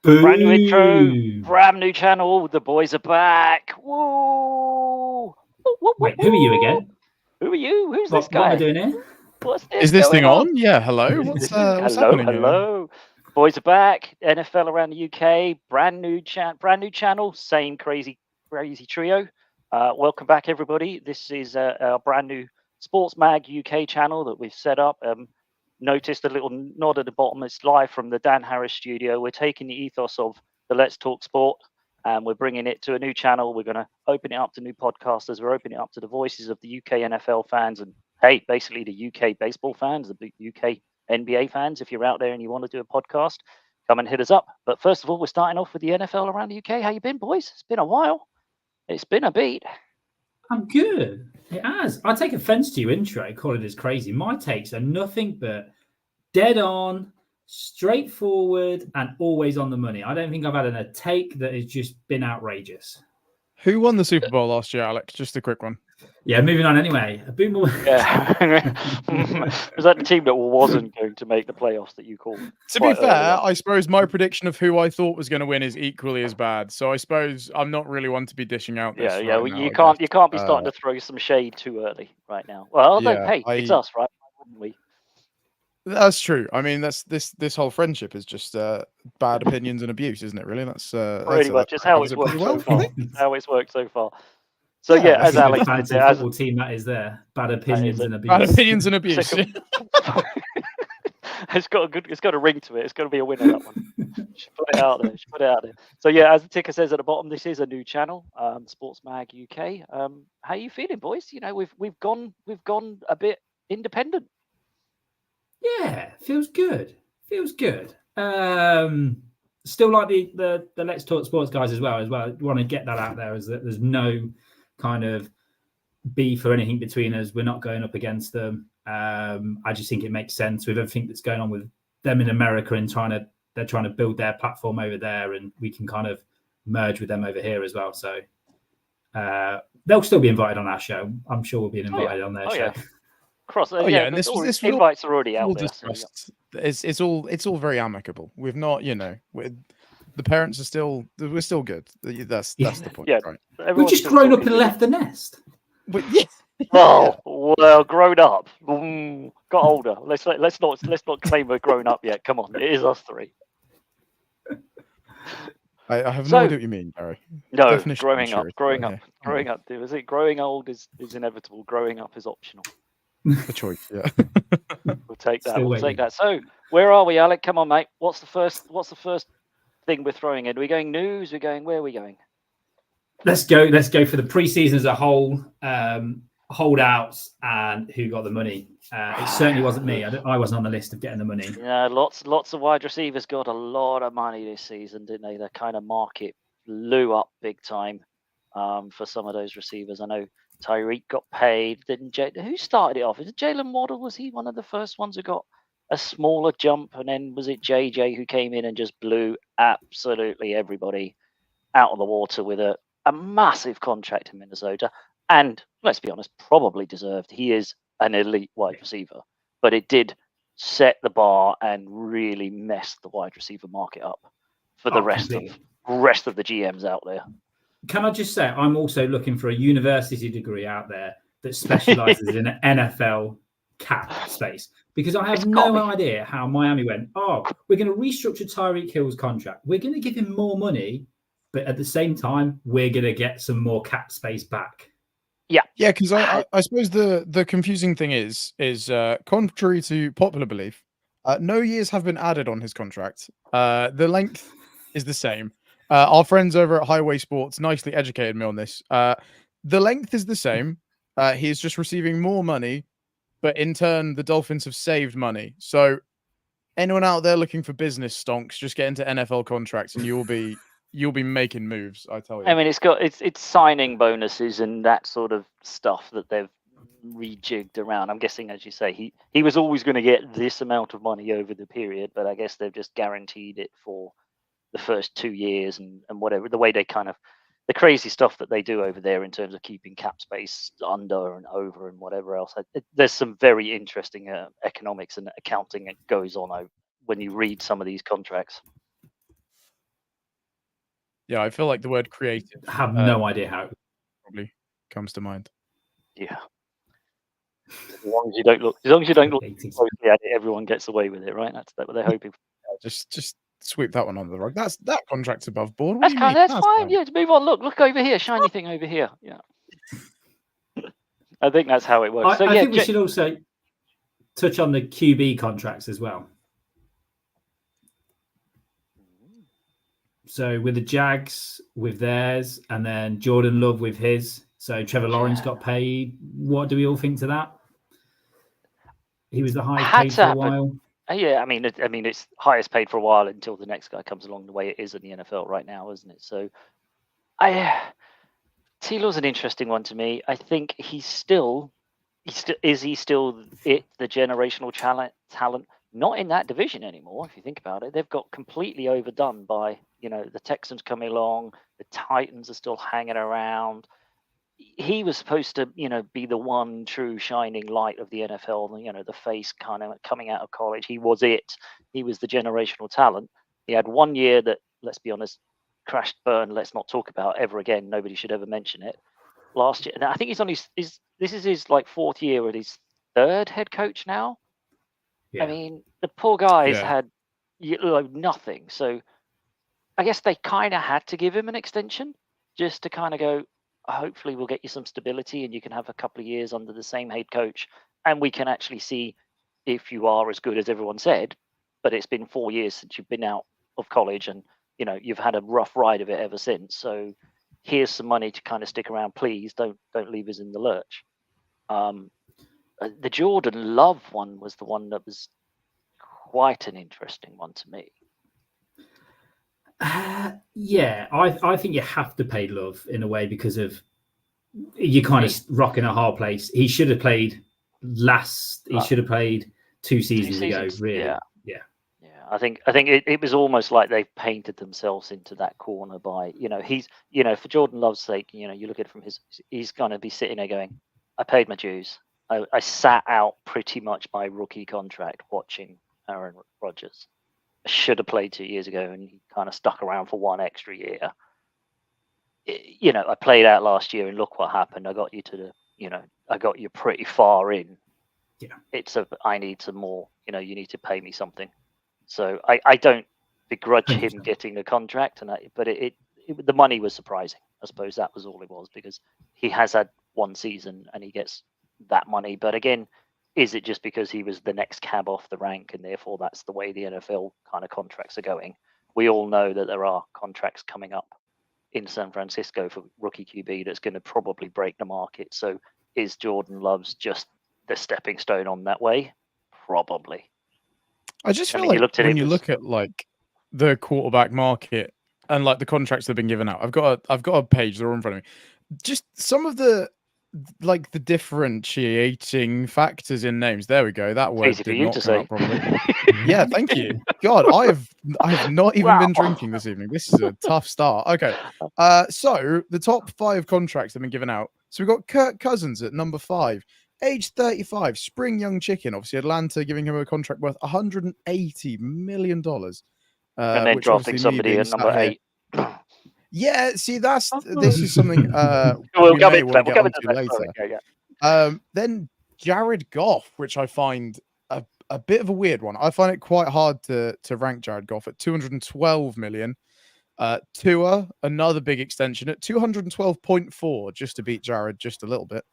Boom! Brand new intro, Boom. brand new channel. The boys are back. Woo! Wait, who are you again? Who are you? Who's this What am I guy? doing here? What's this Is this going thing on? Yeah, hello. What's hello, happening here? hello. Boys are back. NFL around the UK. Brand new channel. Same crazy trio. Welcome back, everybody. This is our brand new Sports Mag UK channel that we've set up. Noticed a little nod at the bottom. It's live from the Dan Harris studio. We're taking the ethos of the Let's Talk Sport and we're bringing it to a new channel. We're going to open it up to new podcasters. We're opening it up to the voices of the UK NFL fans and, hey, basically the UK baseball fans, the UK NBA fans. If you're out there and you want to do a podcast, come and hit us up. But first of all, we're starting off with the NFL around the UK. How you been, boys? It's been a while. It's been a beat. I'm good. It has. I take offense to your intro. Call it as crazy. My takes are nothing but dead on, straightforward, and always on the money. I don't think I've had a take that has just been outrageous. Who won the Super Bowl last year, Alec? Just a quick one. Yeah, moving on anyway. A bit more. Yeah. Was that the team that wasn't going to make the playoffs that you called? To be fair, I suppose my prediction of who I thought was going to win is equally as bad. So I suppose I'm not really one to be dishing out this. Yeah. Well, you can't be starting to throw some shade too early right now. Well, hey, it's us, right? Why wouldn't we? That's true. I mean, this whole friendship is just bad opinions and abuse, isn't it? Really, that's pretty much just how it's worked so far. How it's worked so far. So yeah, as Alex fancy football team that is there. Bad opinions and abuse. Bad opinions and abuse. It's got a ring to it. It's got to be a winner, that one. Should put it out there. So yeah, as the ticker says at the bottom, this is a new channel, Sports Mag UK. How you feeling, boys? You know, we've gone a bit independent. Yeah, feels good. Still like the Let's Talk Sports guys as well. I want to get that out there, is that there's no kind of beef or anything between us. We're not going up against them. I just think it makes sense with everything that's going on with them in America and they're trying to build their platform over there, and we can kind of merge with them over here as well. So they'll still be invited on our show. I'm sure we'll be invited on their show. Yeah. And this invites are already out there. It's all very amicable. We've not, the parents are still, we're still good. That's the point. Yeah, right? We've just grown up and left the nest. But, yeah. Oh well, grown up. Got older. Let's not claim we're grown up yet. Come on, it is us three. I have no idea what you mean, Barry. No, growing up. Is it growing old is inevitable? Growing up is optional. The choice, yeah. We'll take that. So, where are we, Alec? Come on, mate. What's the first thing we're throwing in? Are we going news? Where are we going? Let's go for the preseason as a whole. Holdouts and who got the money. It certainly wasn't me. I wasn't on the list of getting the money. Yeah, lots of wide receivers got a lot of money this season, didn't they? The kind of market blew up big time for some of those receivers. I know Tyreek got paid. Who started it off? Is it Jalen Waddle? Was he one of the first ones who got a smaller jump? And then was it JJ who came in and just blew absolutely everybody out of the water with a massive contract in Minnesota? And let's be honest, probably deserved. He is an elite wide receiver, but it did set the bar and really messed the wide receiver market up for the rest of the GMs out there. Can I just say, I'm also looking for a university degree out there that specializes in NFL cap space, because I have no idea how Miami went, we're going to restructure Tyreek Hill's contract. We're going to give him more money, but at the same time, we're going to get some more cap space back. Yeah, because I suppose the confusing thing is contrary to popular belief, no years have been added on his contract. The length is the same. Our friends over at Highway Sports nicely educated me on this. The length is the same. He is just receiving more money, but in turn, the Dolphins have saved money. So anyone out there looking for business stonks, just get into NFL contracts and you'll be making moves, I tell you. I mean, it's signing bonuses and that sort of stuff that they've rejigged around. I'm guessing, as you say, he was always going to get this amount of money over the period, but I guess they've just guaranteed it for the first 2 years and whatever. The way they the crazy stuff that they do over there in terms of keeping cap space under and over and whatever else. There's some very interesting economics and accounting that goes on when you read some of these contracts. Yeah, I feel like the word creative I have no idea how. probably comes to mind. Yeah. As long as you don't look Creative. closely at it, everyone gets away with it, right? That's what they're hoping for. Just sweep that one under the rug. That contract's above board. What do you mean? That's fine. Yeah, to move on. Look over here, shiny thing over here. Yeah. I think that's how it works. So I yeah, think we should also touch on the QB contracts as well. So with the Jags, with theirs, and then Jordan Love with his. So Trevor Lawrence got paid. What do we all think to that? He was the highest paid for a while. Yeah, I mean, it's highest paid for a while until the next guy comes along the way it is in the NFL right now, isn't it? So, T-Law's an interesting one to me. I think he's still the generational talent? Not in that division anymore. If you think about it, they've got completely overdone by the Texans coming along. The Titans are still hanging around. He was supposed to, be the one true shining light of the NFL, the face kind of coming out of college. He was it. He was the generational talent. He had 1 year that, let's be honest, crashed burn. Let's not talk about ever again. Nobody should ever mention it. Last year, and I think he's on this is his like 4th year at his 3rd head coach now. Yeah. I mean, the poor guy's had nothing. So I guess they kind of had to give him an extension just to kind of go, hopefully we'll get you some stability and you can have a couple of years under the same head coach and we can actually see if you are as good as everyone said. But it's been 4 years since you've been out of college and you've had a rough ride of it ever since. So here's some money to kind of stick around. Please don't leave us in the lurch. The Jordan Love one was the one that was quite an interesting one to me. Yeah, I think you have to pay Love in a way because of you're kind of rocking a hard place. He should have played He should have played 2 seasons ago. Really, yeah. I think it was almost like they painted themselves into that corner by he's for Jordan Love's sake. You look at it from he's going to be sitting there going, I paid my dues. I sat out pretty much my rookie contract watching Aaron Rodgers. I should have played 2 years ago, and he kind of stuck around for 1 extra year. I played out last year, and look what happened. I got you to I got you pretty far in. Yeah, I need some more. You need to pay me something. So I don't begrudge 100%. Him getting the contract, but the money was surprising. I suppose that was all it was because he has had 1 season and he gets that money. But again, is it just because he was the next cab off the rank and therefore that's the way the NFL kind of contracts are going? We all know that there are contracts coming up in San Francisco for rookie QB that's going to probably break the market. So is Jordan Love's just the stepping stone on that way? Probably. I just feel like when you look at like the quarterback market and like the contracts that have been given out, I've got a page they're in front of me. Just some of the like the differentiating factors in names. There we go. That word did not come out properly. Yeah, thank you. God, I have not even been drinking this evening. This is a tough start. Okay. So the top 5 contracts have been given out. So we've got Kirk Cousins at number 5. Age 35, spring young chicken. Obviously, Atlanta giving him a contract worth $180 million. And then dropping somebody at number 8. Yeah, see, this is something we'll come into that. We'll come into that later. Okay, yeah. Then Jared Goff, which I find a bit of a weird one. I find it quite hard to rank Jared Goff at $212 million. Tua, another big extension at 212.4, just to beat Jared just a little bit.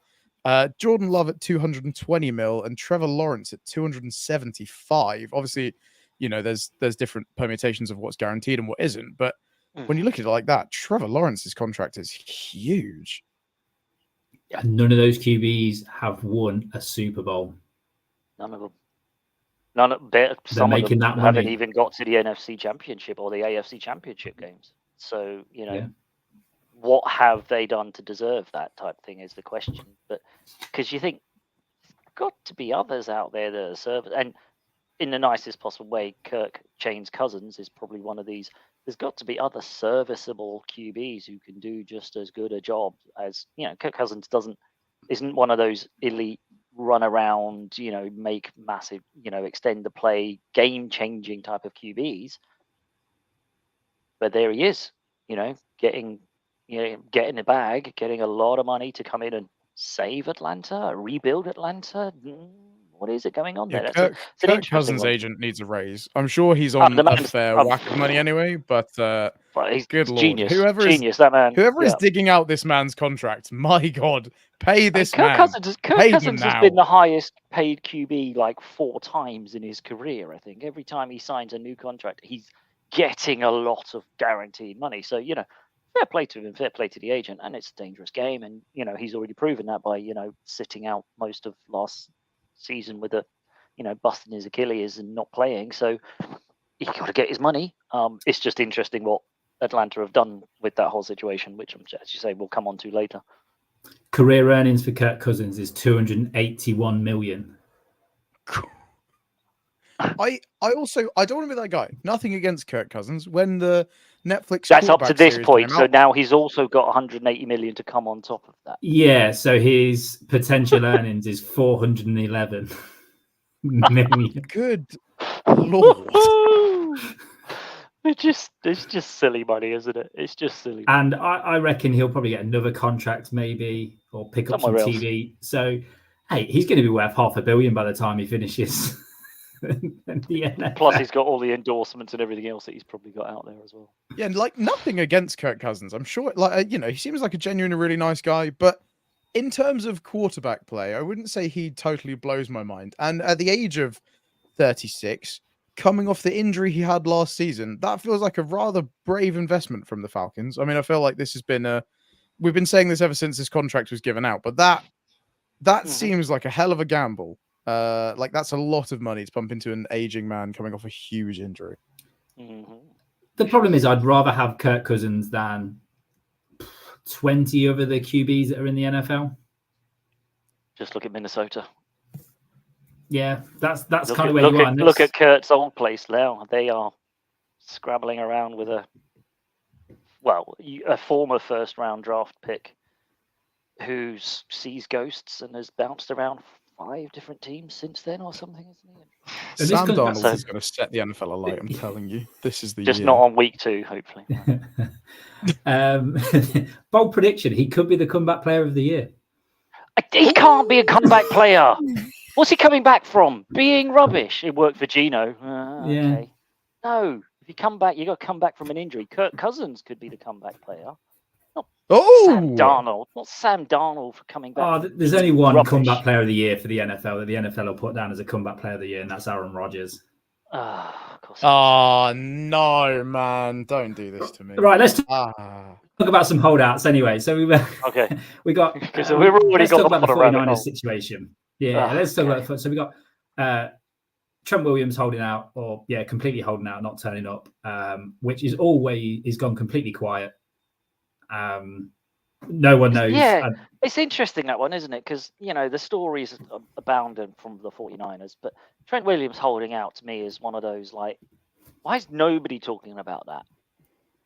Jordan Love at 220 mil and Trevor Lawrence at 275. Obviously, there's different permutations of what's guaranteed and what isn't. But when you look at it like that, Trevor Lawrence's contract is huge. Yeah, none of those QBs have won a Super Bowl. None of them. Some of them haven't even got to the NFC Championship or the AFC Championship games. So, what have they done to deserve that type thing is the question. But because you think there's got to be others out there that are serving, and in the nicest possible way, Kirk Chains Cousins is probably one of these. There's got to be other serviceable QBs who can do just as good a job as Kirk Cousins isn't one of those elite run around, make massive, extend the play, game changing type of QBs. But there he is. getting the bag, getting a lot of money to come in and save Atlanta, rebuild Atlanta. What is it going on there? Yeah, It's an Kirk interesting Cousins' one. agent needs a raise. I'm sure he's on the a man's fair whack of money anyway, but he's good lord, genius. whoever That man. is digging out this man's contract, my God, pay this Kirk man. Cousins has now. been the highest paid QB like 4 times in his career. I think every time he signs a new contract, he's getting a lot of guaranteed money. So fair play to him, fair play to the agent, and it's a dangerous game. And he's already proven that by sitting out most of last season with a busting his Achilles and not playing. So he's got to get his money. It's just interesting what Atlanta have done with that whole situation, which, as you say, we'll come on to later. Career earnings for Kirk Cousins is $281 million. I don't want to be that guy. Nothing against Kirk Cousins. When the Netflix that's up to this point, so out, now he's also got 180 million to come on top of that. Yeah, so his potential earnings is 411 million. Good lord. It's just silly money, isn't it? It's just silly. And I reckon he'll probably get another contract maybe, or pick up somewhere some TV. So, hey, he's going to be worth $500 million by the time he finishes. Plus, he's got all the endorsements and everything else that he's probably got out there as well. Yeah, like nothing against Kirk Cousins. I'm sure, he seems like a genuinely really nice guy. But in terms of quarterback play, I wouldn't say he totally blows my mind. And at the age of 36, coming off the injury he had last season, that feels like a rather brave investment from the Falcons. I mean, I feel like this has been we've been saying this ever since this contract was given out, but that seems like a hell of a gamble. Like that's a lot of money to pump into an aging man coming off a huge injury. The problem is I'd rather have Kirk Cousins than 20 of the QBs that are in the NFL. Just look at Minnesota. Yeah, that's kind of where you are. Look at Kurt's old place now. They are scrabbling around with a former first-round draft pick who sees ghosts and has bounced around 5 different teams since then or something, isn't he? Sam Darnold is going to set the NFL alight, I'm telling you. This is the just year. not on week 2, hopefully. Bold prediction, he could be the comeback player of the year. He can't be a comeback player. What's he coming back from? Being rubbish. It worked for Gino. Okay. No, if you come back, you got to come back from an injury. Kirk Cousins could be the comeback player. Sam Darnold. Not Sam Darnold for coming back. There's only one comeback player of the year for the NFL that the NFL will put down as a comeback player of the year, and that's Aaron Rodgers. Of course. Oh, no, man. Don't do this to me. Right, let's talk about some holdouts anyway. So we got we've already got about the 49ers situation. Yeah, let's talk about so we got Trent Williams holding out, or completely holding out, not turning up, which is always gone completely quiet. No one knows. Yeah, it's interesting, that one, isn't it? Because the stories abounded from the 49ers, but Trent Williams holding out to me is one of those like, why is nobody talking about that?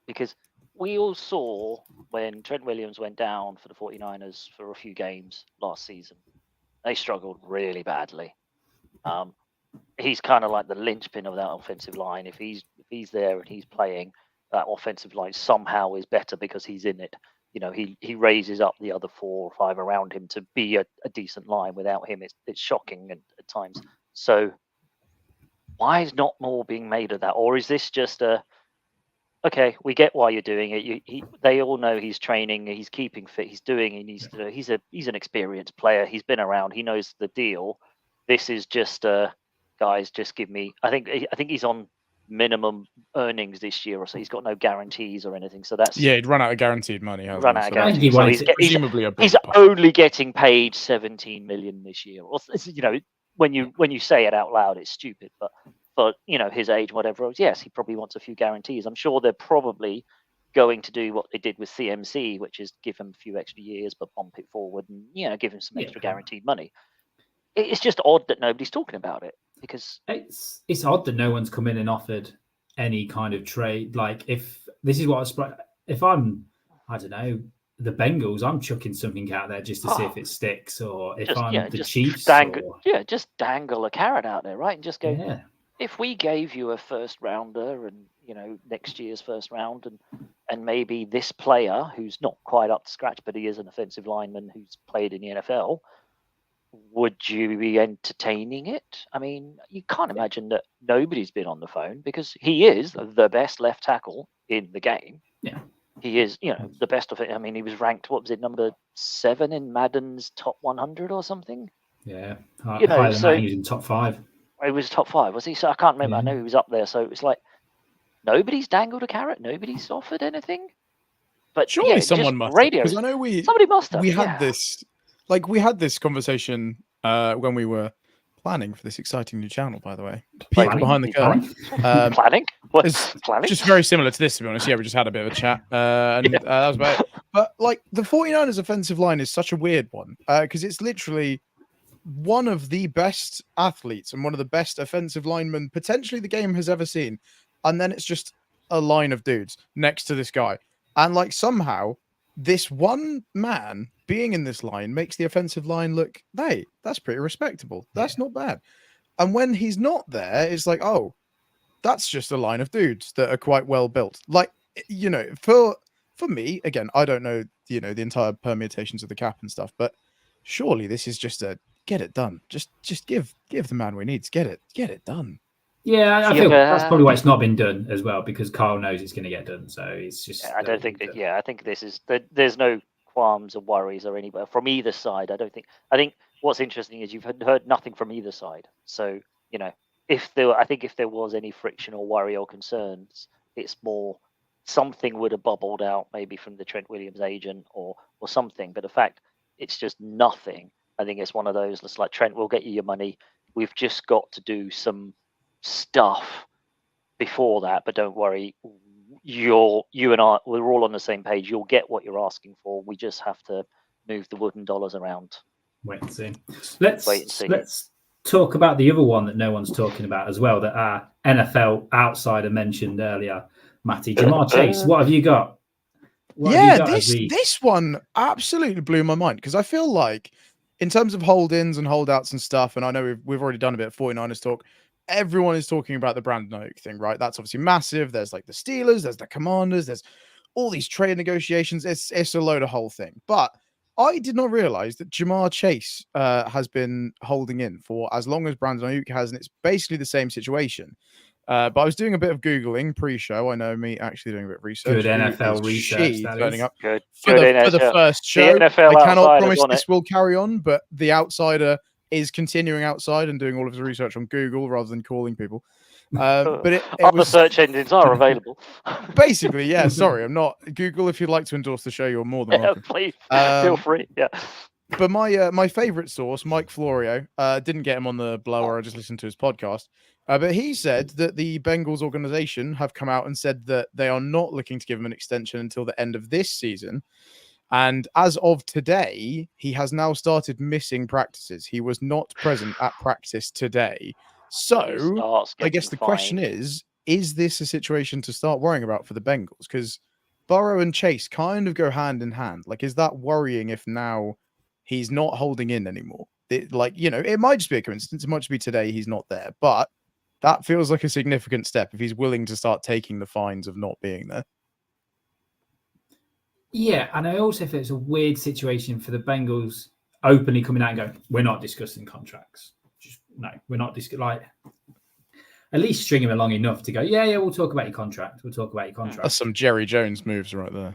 Because we all saw when Trent Williams went down for the 49ers for a few games last season, they struggled really badly. He's kind of like the linchpin of that offensive line. If he's there and he's playing, that offensive line somehow is better because he's in it. He raises up the other 4 or 5 around him to be a decent line. Without him, it's shocking at times. So why is not more being made of that? Or is this just okay, we get why you're doing it. They all know he's training, he's keeping fit, he's doing he needs to. He's an experienced player. He's been around. He knows the deal. This is just guys, just give me. I think he's on minimum earnings this year or so. He's got no guarantees or anything. So that's he'd run out of guaranteed money. He's only getting paid 17 million this year. Or, when you say it out loud, it's stupid. But his age, whatever else, yes, he probably wants a few guarantees. I'm sure they're probably going to do what they did with CMC, which is give him a few extra years, but bump it forward and give him some extra guaranteed money. It's just odd that nobody's talking about it, because it's odd that no one's come in and offered any kind of trade. Like if I'm, I don't know, the Bengals, I'm chucking something out there just to see if it sticks, or if I'm the Chiefs. Just dangle a carrot out there, right? And just go, if we gave you a first rounder and, next year's first round and maybe this player who's not quite up to scratch, but he is an offensive lineman who's played in the NFL, would you be entertaining it? I mean, you can't imagine that nobody's been on the phone because he is the best left tackle in the game. Yeah. He is, the best of it. I mean, he was ranked, what was it, number 7 in Madden's top 100 or something? Yeah. Higher than that, he was in top 5. He was top 5, was he? So I can't remember. Yeah. I know he was up there. So it's like, nobody's dangled a carrot. Nobody's offered anything. But surely someone must. Because I know somebody must have. We had this, we had this conversation when we were planning for this exciting new channel. By the way, peek behind the curtain. Planning? What's planning? Just very similar to this, to be honest. Yeah, we just had a bit of a chat, and that was about it. But the 49ers offensive line is such a weird one because it's literally one of the best athletes and one of the best offensive linemen potentially the game has ever seen. And then it's just a line of dudes next to this guy. And somehow this one man being in this line makes the offensive line look, hey, that's pretty respectable. That's not bad. And when he's not there, it's like, oh, that's just a line of dudes that are quite well built. For me, again, I don't know, the entire permutations of the cap and stuff, but surely this is just a get it done. Just give the man what he needs. Get it done. Yeah, I feel that's probably why it's not been done as well, because Carl knows it's going to get done. So it's just. I don't think that. Yeah, I think this is. There's no qualms or worries or anywhere from either side. I think what's interesting is you've heard nothing from either side. So if there was any friction or worry or concerns, it's more something would have bubbled out maybe from the Trent Williams agent or something. But the fact it's just nothing. I think it's one of those. It's like, Trent, we'll get you your money. We've just got to do some stuff before that, but don't worry, you and I, we're all on the same page. You'll get what you're asking for. We just have to move the wooden dollars around. Wait and see. Let's talk about the other one that no one's talking about as well, that our NFL outsider mentioned earlier, Matty. Jamar Chase, what have you got? This one absolutely blew my mind, because I feel like in terms of hold-ins and holdouts and stuff, and I know we've already done a bit of 49ers talk, everyone is talking about the Brandon Ayuk thing, right? That's obviously massive. There's the Steelers, there's the Commanders, there's all these trade negotiations. It's a load of whole thing. But I did not realize that Jamar Chase has been holding in for as long as Brandon Ayuk has, and it's basically the same situation. But I was doing a bit of Googling pre-show. I know me actually doing a bit of research. Good NFL research. Turning up good for the first show. The NFL I cannot promise this will carry on, but the outsider is continuing outside and doing all of his research on Google rather than calling people. But other search engines are available. Basically, yeah. Sorry, I'm not Google. If you'd like to endorse the show, you're more than welcome. Please feel free. Yeah. But my favorite source, Mike Florio, didn't get him on the blower. I just listened to his podcast. But he said that the Bengals organization have come out and said that they are not looking to give him an extension until the end of this season. And as of today, he has now started missing practices. He was not present at practice today. So I guess the question is this a situation to start worrying about for the Bengals? Because Burrow and Chase kind of go hand in hand. Is that worrying if now he's not holding in anymore? It might just be a coincidence. It might just be today he's not there. But that feels like a significant step if he's willing to start taking the fines of not being there. Yeah, and I also feel it's a weird situation for the Bengals openly coming out and going, we're not discussing contracts. We're not discussing, at least string him along enough to go, yeah, we'll talk about your contract. That's some Jerry Jones moves right there.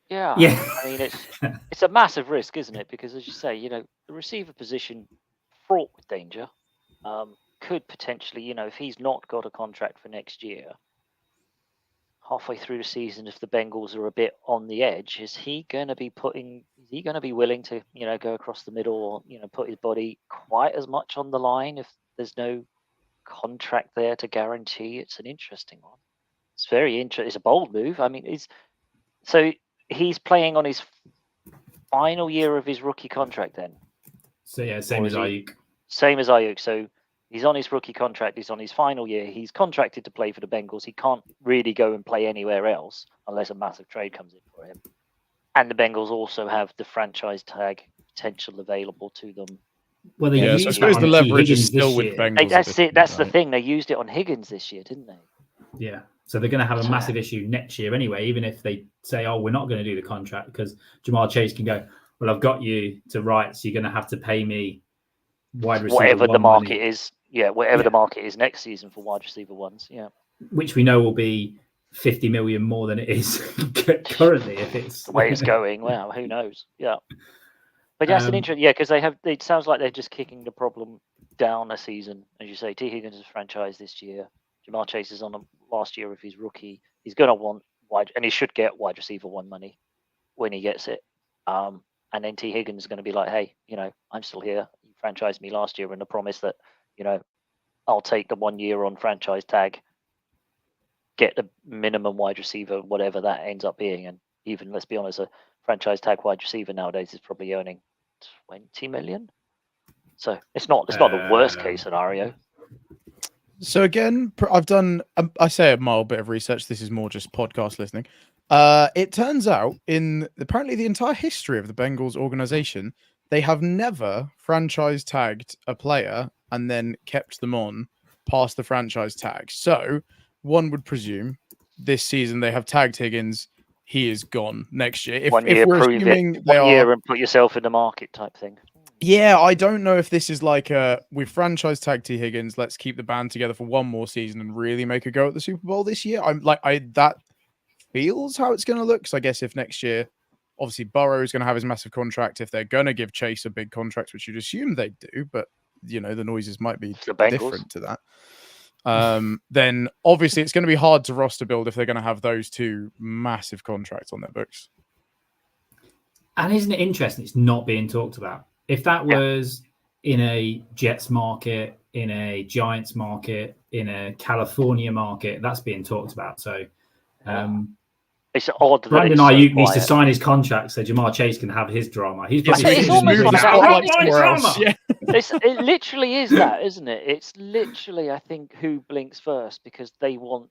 Yeah. I mean, it's a massive risk, isn't it? Because as you say, the receiver position fraught with danger. Could potentially, if he's not got a contract for next year, halfway through the season, if the Bengals are a bit on the edge, is he going to be willing to, go across the middle or, put his body quite as much on the line if there's no contract there to guarantee? It's an interesting one. It's very interesting. It's a bold move. I mean, he's playing on his final year of his rookie contract then. So yeah, same as Ayuk. Same as Ayuk. So he's on his rookie contract. He's on his final year. He's contracted to play for the Bengals. He can't really go and play anywhere else unless a massive trade comes in for him. And the Bengals also have the franchise tag potential available to them. Well, I suppose the leverage is still with Bengals. That's it. That's the thing. They used it on Higgins this year, didn't they? Yeah. So they're going to have a massive issue next year anyway, even if they say, oh, we're not going to do the contract, because Jamar Chase can go, well, I've got you to rights. You're going to have to pay me wide receiver whatever the one market money. is. Yeah, whatever the market is next season for wide receiver ones. Yeah. Which we know will be 50 million more than it is currently if it's the way it's going. Wow, who knows? Yeah. But that's an interesting, because it sounds like they're just kicking the problem down a season. As you say, T. Higgins is franchised this year. Jamar Chase is on last year of his rookie. He's going to want and he should get wide receiver one money when he gets it. And then T. Higgins is going to be like, hey, I'm still here. You franchised me last year, and the promise that, I'll take the 1 year on franchise tag, get the minimum wide receiver, whatever that ends up being. And even, let's be honest, a franchise tag wide receiver nowadays is probably earning 20 million. So it's not the worst case scenario. So again, I've done, I say a mild bit of research. This is more just podcast listening. It turns out apparently the entire history of the Bengals organization, they have never franchise tagged a player and then kept them on past the franchise tag. So one would presume this season they have tagged Higgins. He is gone next year. If we're assuming they are, 1 year and put yourself in the market type thing. Yeah, I don't know if this is like we've franchise tagged T. Higgins. Let's keep the band together for one more season and really make a go at the Super Bowl this year. That feels how it's going to look. So I guess if next year, obviously Burrow is going to have his massive contract. If they're going to give Chase a big contract, which you'd assume they do, but the noises might be different to that. Then obviously it's going to be hard to roster build if they're going to have those two massive contracts on their books. And isn't it interesting? It's not being talked about. If that was in a Jets market, in a Giants market, in a California market, that's being talked about. So it's odd. Brandon Ayuk needs to sign his contract so Jamar Chase can have his drama. He's probably It literally is that, isn't it? It's literally, I think, who blinks first, because they want,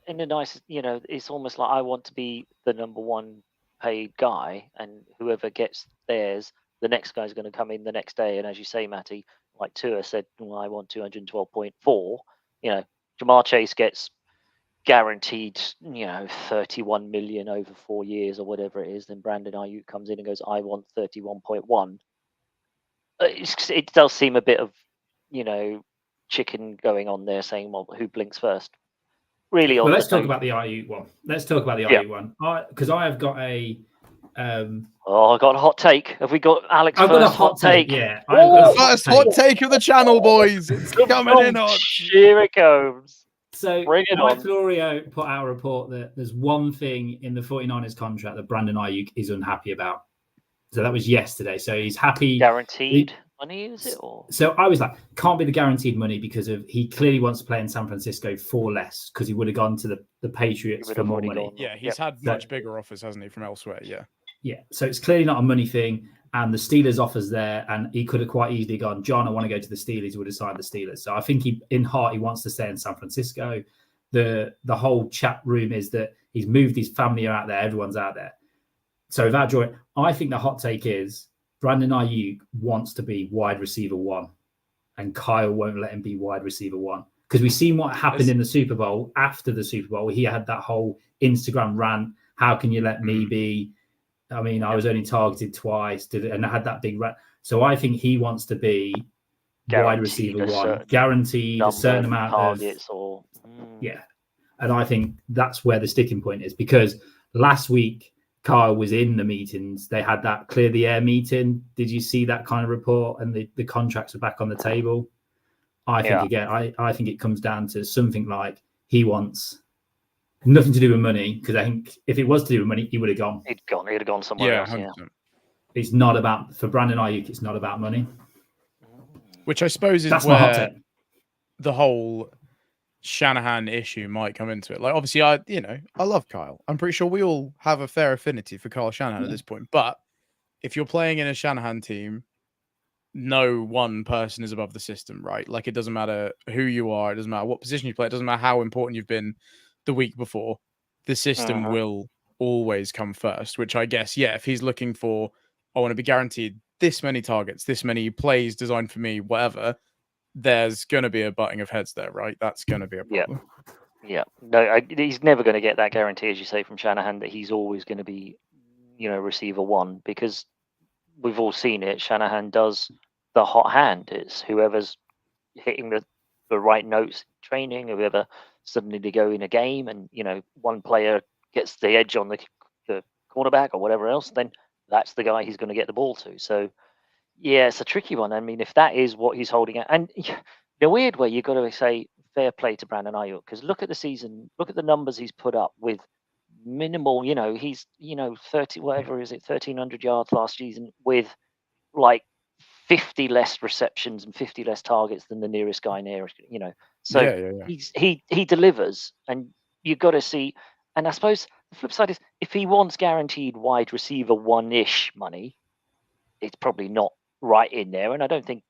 in a nice, it's almost like I want to be the number one paid guy, and whoever gets theirs, the next guy's going to come in the next day. And as you say, Matty, like Tua said, well, I want 212.4. Jamar Chase gets guaranteed, 31 million over 4 years or whatever it is. Then Brandon Ayuk comes in and goes, I want 31.1. It does seem a bit of, chicken going on there, saying, well, who blinks first? Really? Well, let's talk about the Ayuk one. Ayuk one, because I have got a. I got a hot take. Have we got Alex? I've got a hot take. Yeah, first hot take of the channel, boys. It's coming in hot. Here it comes. So Mike Florio put out a report that there's one thing in the 49ers contract that Brandon Ayuk is unhappy about. So that was yesterday. So he's happy. Guaranteed money, is it? Or? So I was like, can't be the guaranteed money, because he clearly wants to play in San Francisco for less, because he would have gone to the Patriots for more money. Yeah, he's had much bigger offers, hasn't he, from elsewhere? Yeah. Yeah, so it's clearly not a money thing, and the Steelers' offers there, and he could have quite easily gone, John, I want to go to the Steelers, would have signed the Steelers. So I think in heart, he wants to stay in San Francisco. The whole chat room is that he's moved his family out there, everyone's out there. So without drawing, I think the hot take is Brandon Ayuk wants to be wide receiver one, and Kyle won't let him be wide receiver one. Because we've seen what happened in the Super Bowl. After the Super Bowl, he had that whole Instagram rant, how can you let me be... I mean, I was only targeted twice, and I had that big run. So I think he wants to be wide receiver one, guaranteed a certain amount of targets, yeah. And I think that's where the sticking point is, because last week Kyle was in the meetings. They had that clear the air meeting. Did you see that kind of report? And the contracts are back on the table. I think again, I think it comes down to something like he wants. Nothing to do with money, because I think if it was to do with money, he would have gone. He'd have gone somewhere else. 100%. Yeah. It's not about, for Brandon Ayuk, it's not about money. Which I suppose is where the whole Shanahan issue might come into it. Like, obviously, I love Kyle. I'm pretty sure we all have a fair affinity for Kyle Shanahan at this point. But if you're playing in a Shanahan team, no one person is above the system, right? Like, it doesn't matter who you are. It doesn't matter what position you play. It doesn't matter how important you've been the week before. The system will always come first, which I guess, if he's looking for, I want to be guaranteed this many targets, this many plays designed for me, whatever, there's going to be a butting of heads there, right? That's going to be a problem. Yeah, no, he's never going to get that guarantee, as you say, from Shanahan, that he's always going to be, receiver one, because we've all seen it. Shanahan does the hot hand. It's whoever's hitting the right notes in training, whoever suddenly they go in a game and, one player gets the edge on the cornerback or whatever else, then that's the guy he's going to get the ball to. So, yeah, it's a tricky one. I mean, if that is what he's holding at, and in a weird way, you've got to say fair play to Brandon Ayuk, because look at the season, look at the numbers he's put up with minimal, he's, 30, whatever is it, 1,300 yards last season with like 50 less receptions and 50 less targets than the nearest guy nearest, So Yeah. he delivers, and you've got to see. And I suppose the flip side is, if he wants guaranteed wide receiver one-ish money, it's probably not right in there. And I don't think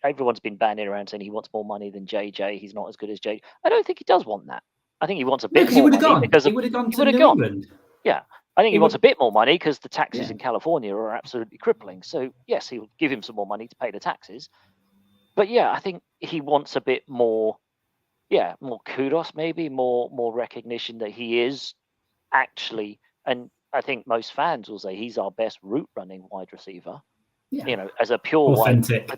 everyone's been banding around saying he wants more money than JJ. He's not as good as JJ. I don't think he does want that. I think he wants a bit more money because he would have gone to New England. Yeah. I think he wants a bit more money because the taxes in California are absolutely crippling. So, yes, he'll give him some more money to pay the taxes. But, yeah, I think he wants a bit more, more kudos, maybe, more recognition that he is actually, and I think most fans will say he's our best route running wide receiver. Yeah. As a pure authentic,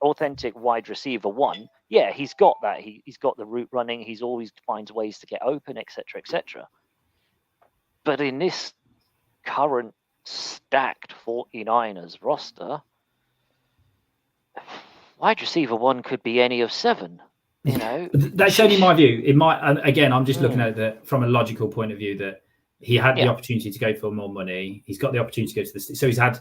authentic wide receiver one. Yeah, he's got that. He's got the route running. He's always finds ways to get open, etc., etc. But in this current stacked 49ers roster, wide receiver one could be any of seven. That's only my view. It might. Again, I'm just looking at it from a logical point of view, that he had the opportunity to go for more money. He's got the opportunity to go to the. So he's had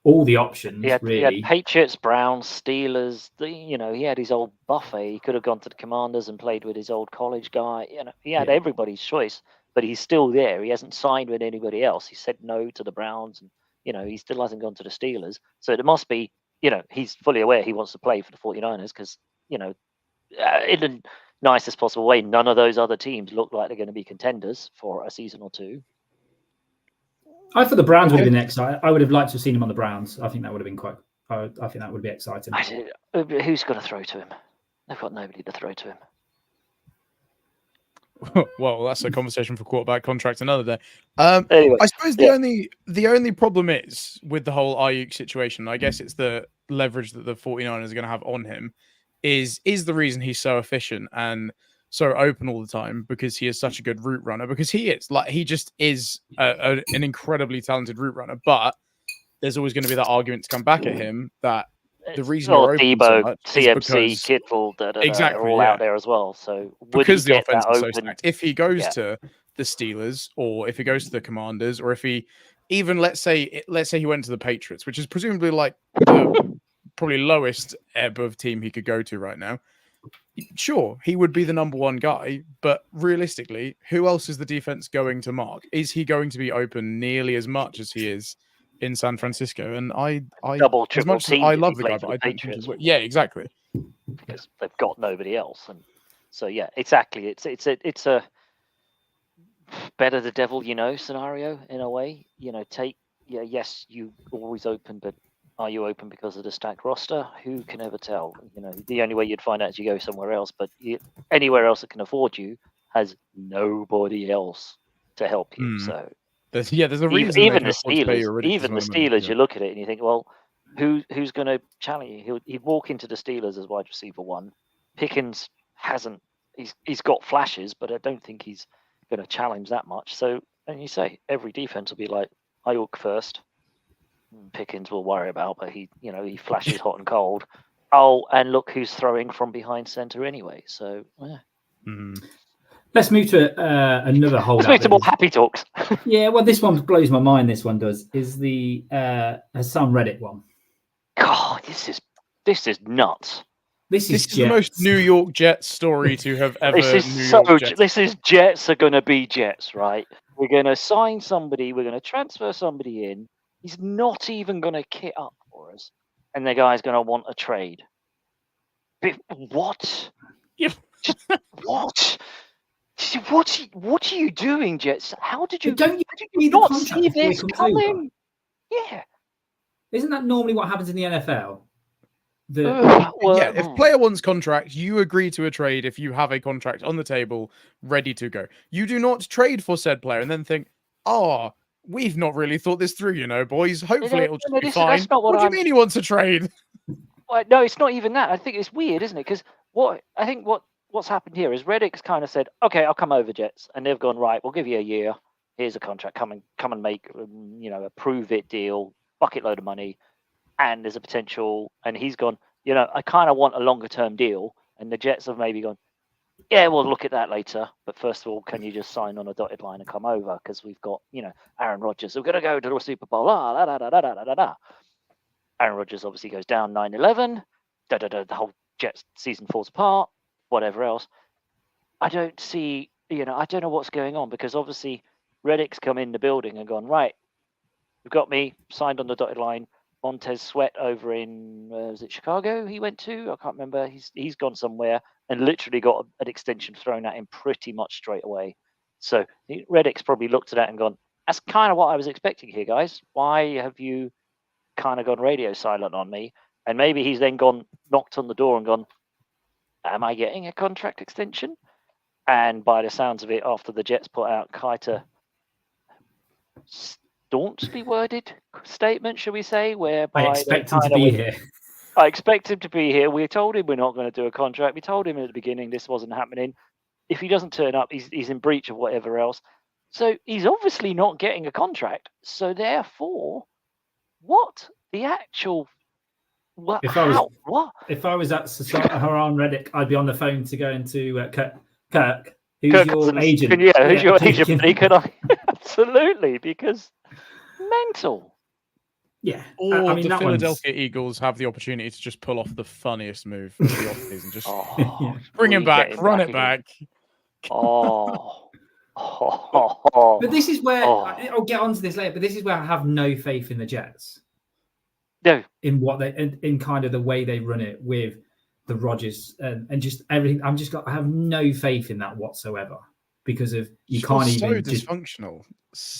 all the options. He had Patriots, Browns, Steelers. He had his old buffet. He could have gone to the Commanders and played with his old college guy. He had everybody's choice, but he's still there. He hasn't signed with anybody else. He said no to the Browns, and he still hasn't gone to the Steelers. So it must be, he's fully aware he wants to play for the 49ers because, in the nicest possible way, none of those other teams look like they're going to be contenders for a season or two. I thought the Browns would have been next. I would have liked to have seen him on the Browns. I think that would have been I think that would be exciting. Who's going to throw to him? They've got nobody to throw to him. Well, that's a conversation for quarterback contract another day. Anyway, I suppose the only problem is with the whole Ayuk situation. I guess it's the leverage that the 49ers are going to have on him. Is the reason he's so efficient and so open all the time, because he is such a good route runner, because he just is an incredibly talented route runner. But there's always going to be that argument to come back at him that the reason you're open Debo, so much CMC, is Kittle, exactly, are all out there as well. So because the offense is so stacked, if he goes to the Steelers, or if he goes to the Commanders, or if he even let's say he went to the Patriots, which is presumably like the probably lowest ebb of team he could go to right now. Sure, he would be the number one guy, but realistically, who else is the defense going to mark? Is he going to be open nearly as much as he is in San Francisco? And I as much as I love the guy, but I don't think yeah, exactly, because they've got nobody else, and so exactly. It's a better the devil scenario in a way. Yes, you always open, but are you open because of the stacked roster? Who can ever tell? The only way you'd find out is you go somewhere else. But anywhere else that can afford you has nobody else to help you. So there's a reason. Even the Steelers, you look at it and you think, well, who's going to challenge you? He'd walk into the Steelers as wide receiver one. Pickens hasn't. He's got flashes, but I don't think he's going to challenge that much. So, and you say every defense will be like Ayuk first. Pickens will worry about, but he flashes hot and cold. Oh, and look who's throwing from behind center anyway. So, let's move to another holdout. Let's move to more happy talks. Well, this one blows my mind. This one does. Is the Hassan Reddick one? God, this is nuts. This is the most New York Jets story to have ever. This is Jets are going to be Jets, right? We're going to sign somebody. We're going to transfer somebody in. He's not even going to kit up for us, and the guy's going to want a trade. But what? Yeah. What? What are you doing, Jets? How did you not see this coming? Yeah. Isn't that normally what happens in the NFL? Yeah, if player wants contract, you agree to a trade if you have a contract on the table ready to go. You do not trade for said player and then think, oh, we've not really thought this through, boys. Hopefully it'll just be fine. That's not what do you mean he wants a trade? Well, no, it's not even that. I think it's weird, isn't it? Because what's happened here is Reddick's kind of said, okay, I'll come over, Jets. And they've gone, right, we'll give you a year. Here's a contract. Come and make, a prove it deal, bucket load of money. And there's a potential. And he's gone, I kind of want a longer term deal. And the Jets have maybe gone, yeah, we'll look at that later. But first of all, can you just sign on a dotted line and come over? Because we've got, Aaron Rodgers. We're going to go to the Super Bowl. Aaron Rodgers obviously goes down 9/11. The whole Jets season falls apart. Whatever else. I don't see, I don't know what's going on because obviously Reddick's come in the building and gone, right, you've got me signed on the dotted line. Montez Sweat over in, was it Chicago he went to? I can't remember. He's gone somewhere and literally got an extension thrown at him pretty much straight away. So Reddick's probably looked at that and gone, that's kind of what I was expecting here, guys. Why have you kind of gone radio silent on me? And maybe he's then knocked on the door and gone, am I getting a contract extension? And by the sounds of it, after the Jets put out quite a staunchly worded statement, shall we say, whereby I expect him to be here. I expect him to be here. We told him we're not going to do a contract. We told him at the beginning this wasn't happening. If he doesn't turn up, he's in breach of whatever else. So he's obviously not getting a contract. So therefore, what the actual... What? If I was at Haran Reddick, I'd be on the phone to go into Kirk. Who's your agent? Who's your agent? Absolutely, because mental. Yeah. Or the Philadelphia Eagles have the opportunity to just pull off the funniest move of the offseason. Just bring him back, run it back. Oh. But this is where I'll get onto this later. But this is where I have no faith in the Jets. No, in what they in kind of the way they run it with the Rodgers and just everything. I have no faith in that whatsoever because of you can't even dysfunctional.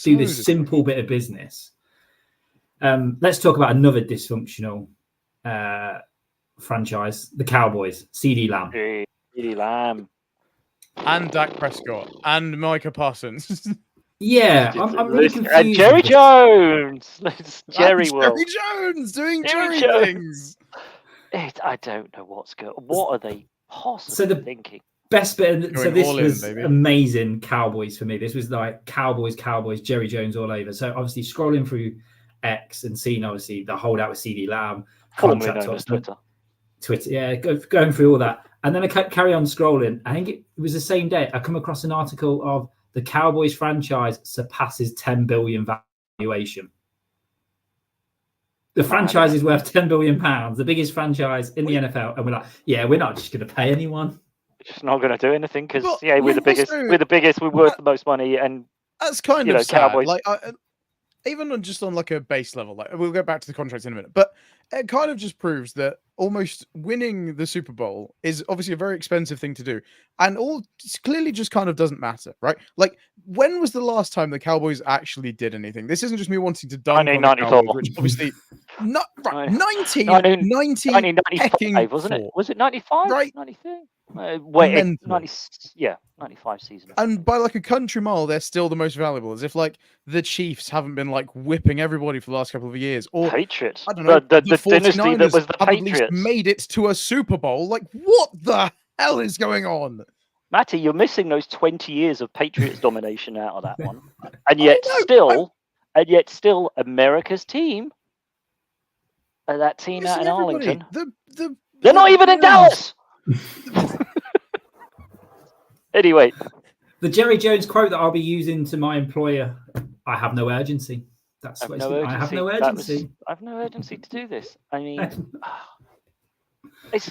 Do this simple bit of business. Let's talk about another dysfunctional franchise, the Cowboys. CD Lamb, and Dak Prescott, and Micah Parsons. Yeah, I'm really confused. And Jerry Jones. Jerry Jones doing Jerry things. I don't know what's going on. What are they possibly thinking? Best bit. So this was amazing Cowboys for me. This was like Cowboys, Jerry Jones all over. So obviously scrolling through X and seeing obviously the holdout with CD Lamb. Formerly known as Twitter. Yeah, going through all that. And then I carry on scrolling. I think it was the same day I come across an article of the Cowboys franchise surpasses 10 billion valuation. The franchise is worth 10 billion pounds, the biggest franchise in the NFL, and we're like, yeah, we're not just going to pay anyone. We're just not going to do anything because we're the biggest. We're the biggest. We're worth the most money, and that's kind of sad. Cowboys. Like even on like a base level, like we'll go back to the contracts in a minute, but it kind of just proves that almost winning the Super Bowl is obviously a very expensive thing to do, and clearly just kind of doesn't matter, right? Like, when was the last time the Cowboys actually did anything? This isn't just me wanting to dunk on the Cowboys, which obviously not right. 1995, wasn't it? Was it 95? Right. 93? Wait, 95 season. And by like a country mile, they're still the most valuable. As if like the Chiefs haven't been like whipping everybody for the last couple of years, or Patriots. I don't know. The dynasty that was the have Patriots at least made it to a Super Bowl. Like, what the hell is going on? Matty, you're missing those 20 years of Patriots domination out of that one, and yet still, America's team. That team out in Arlington. They're not even in Dallas. Anyway, the Jerry Jones quote that I'll be using to my employer: "I have no urgency." That's what I have no urgency. I have no urgency to do this. I mean, it's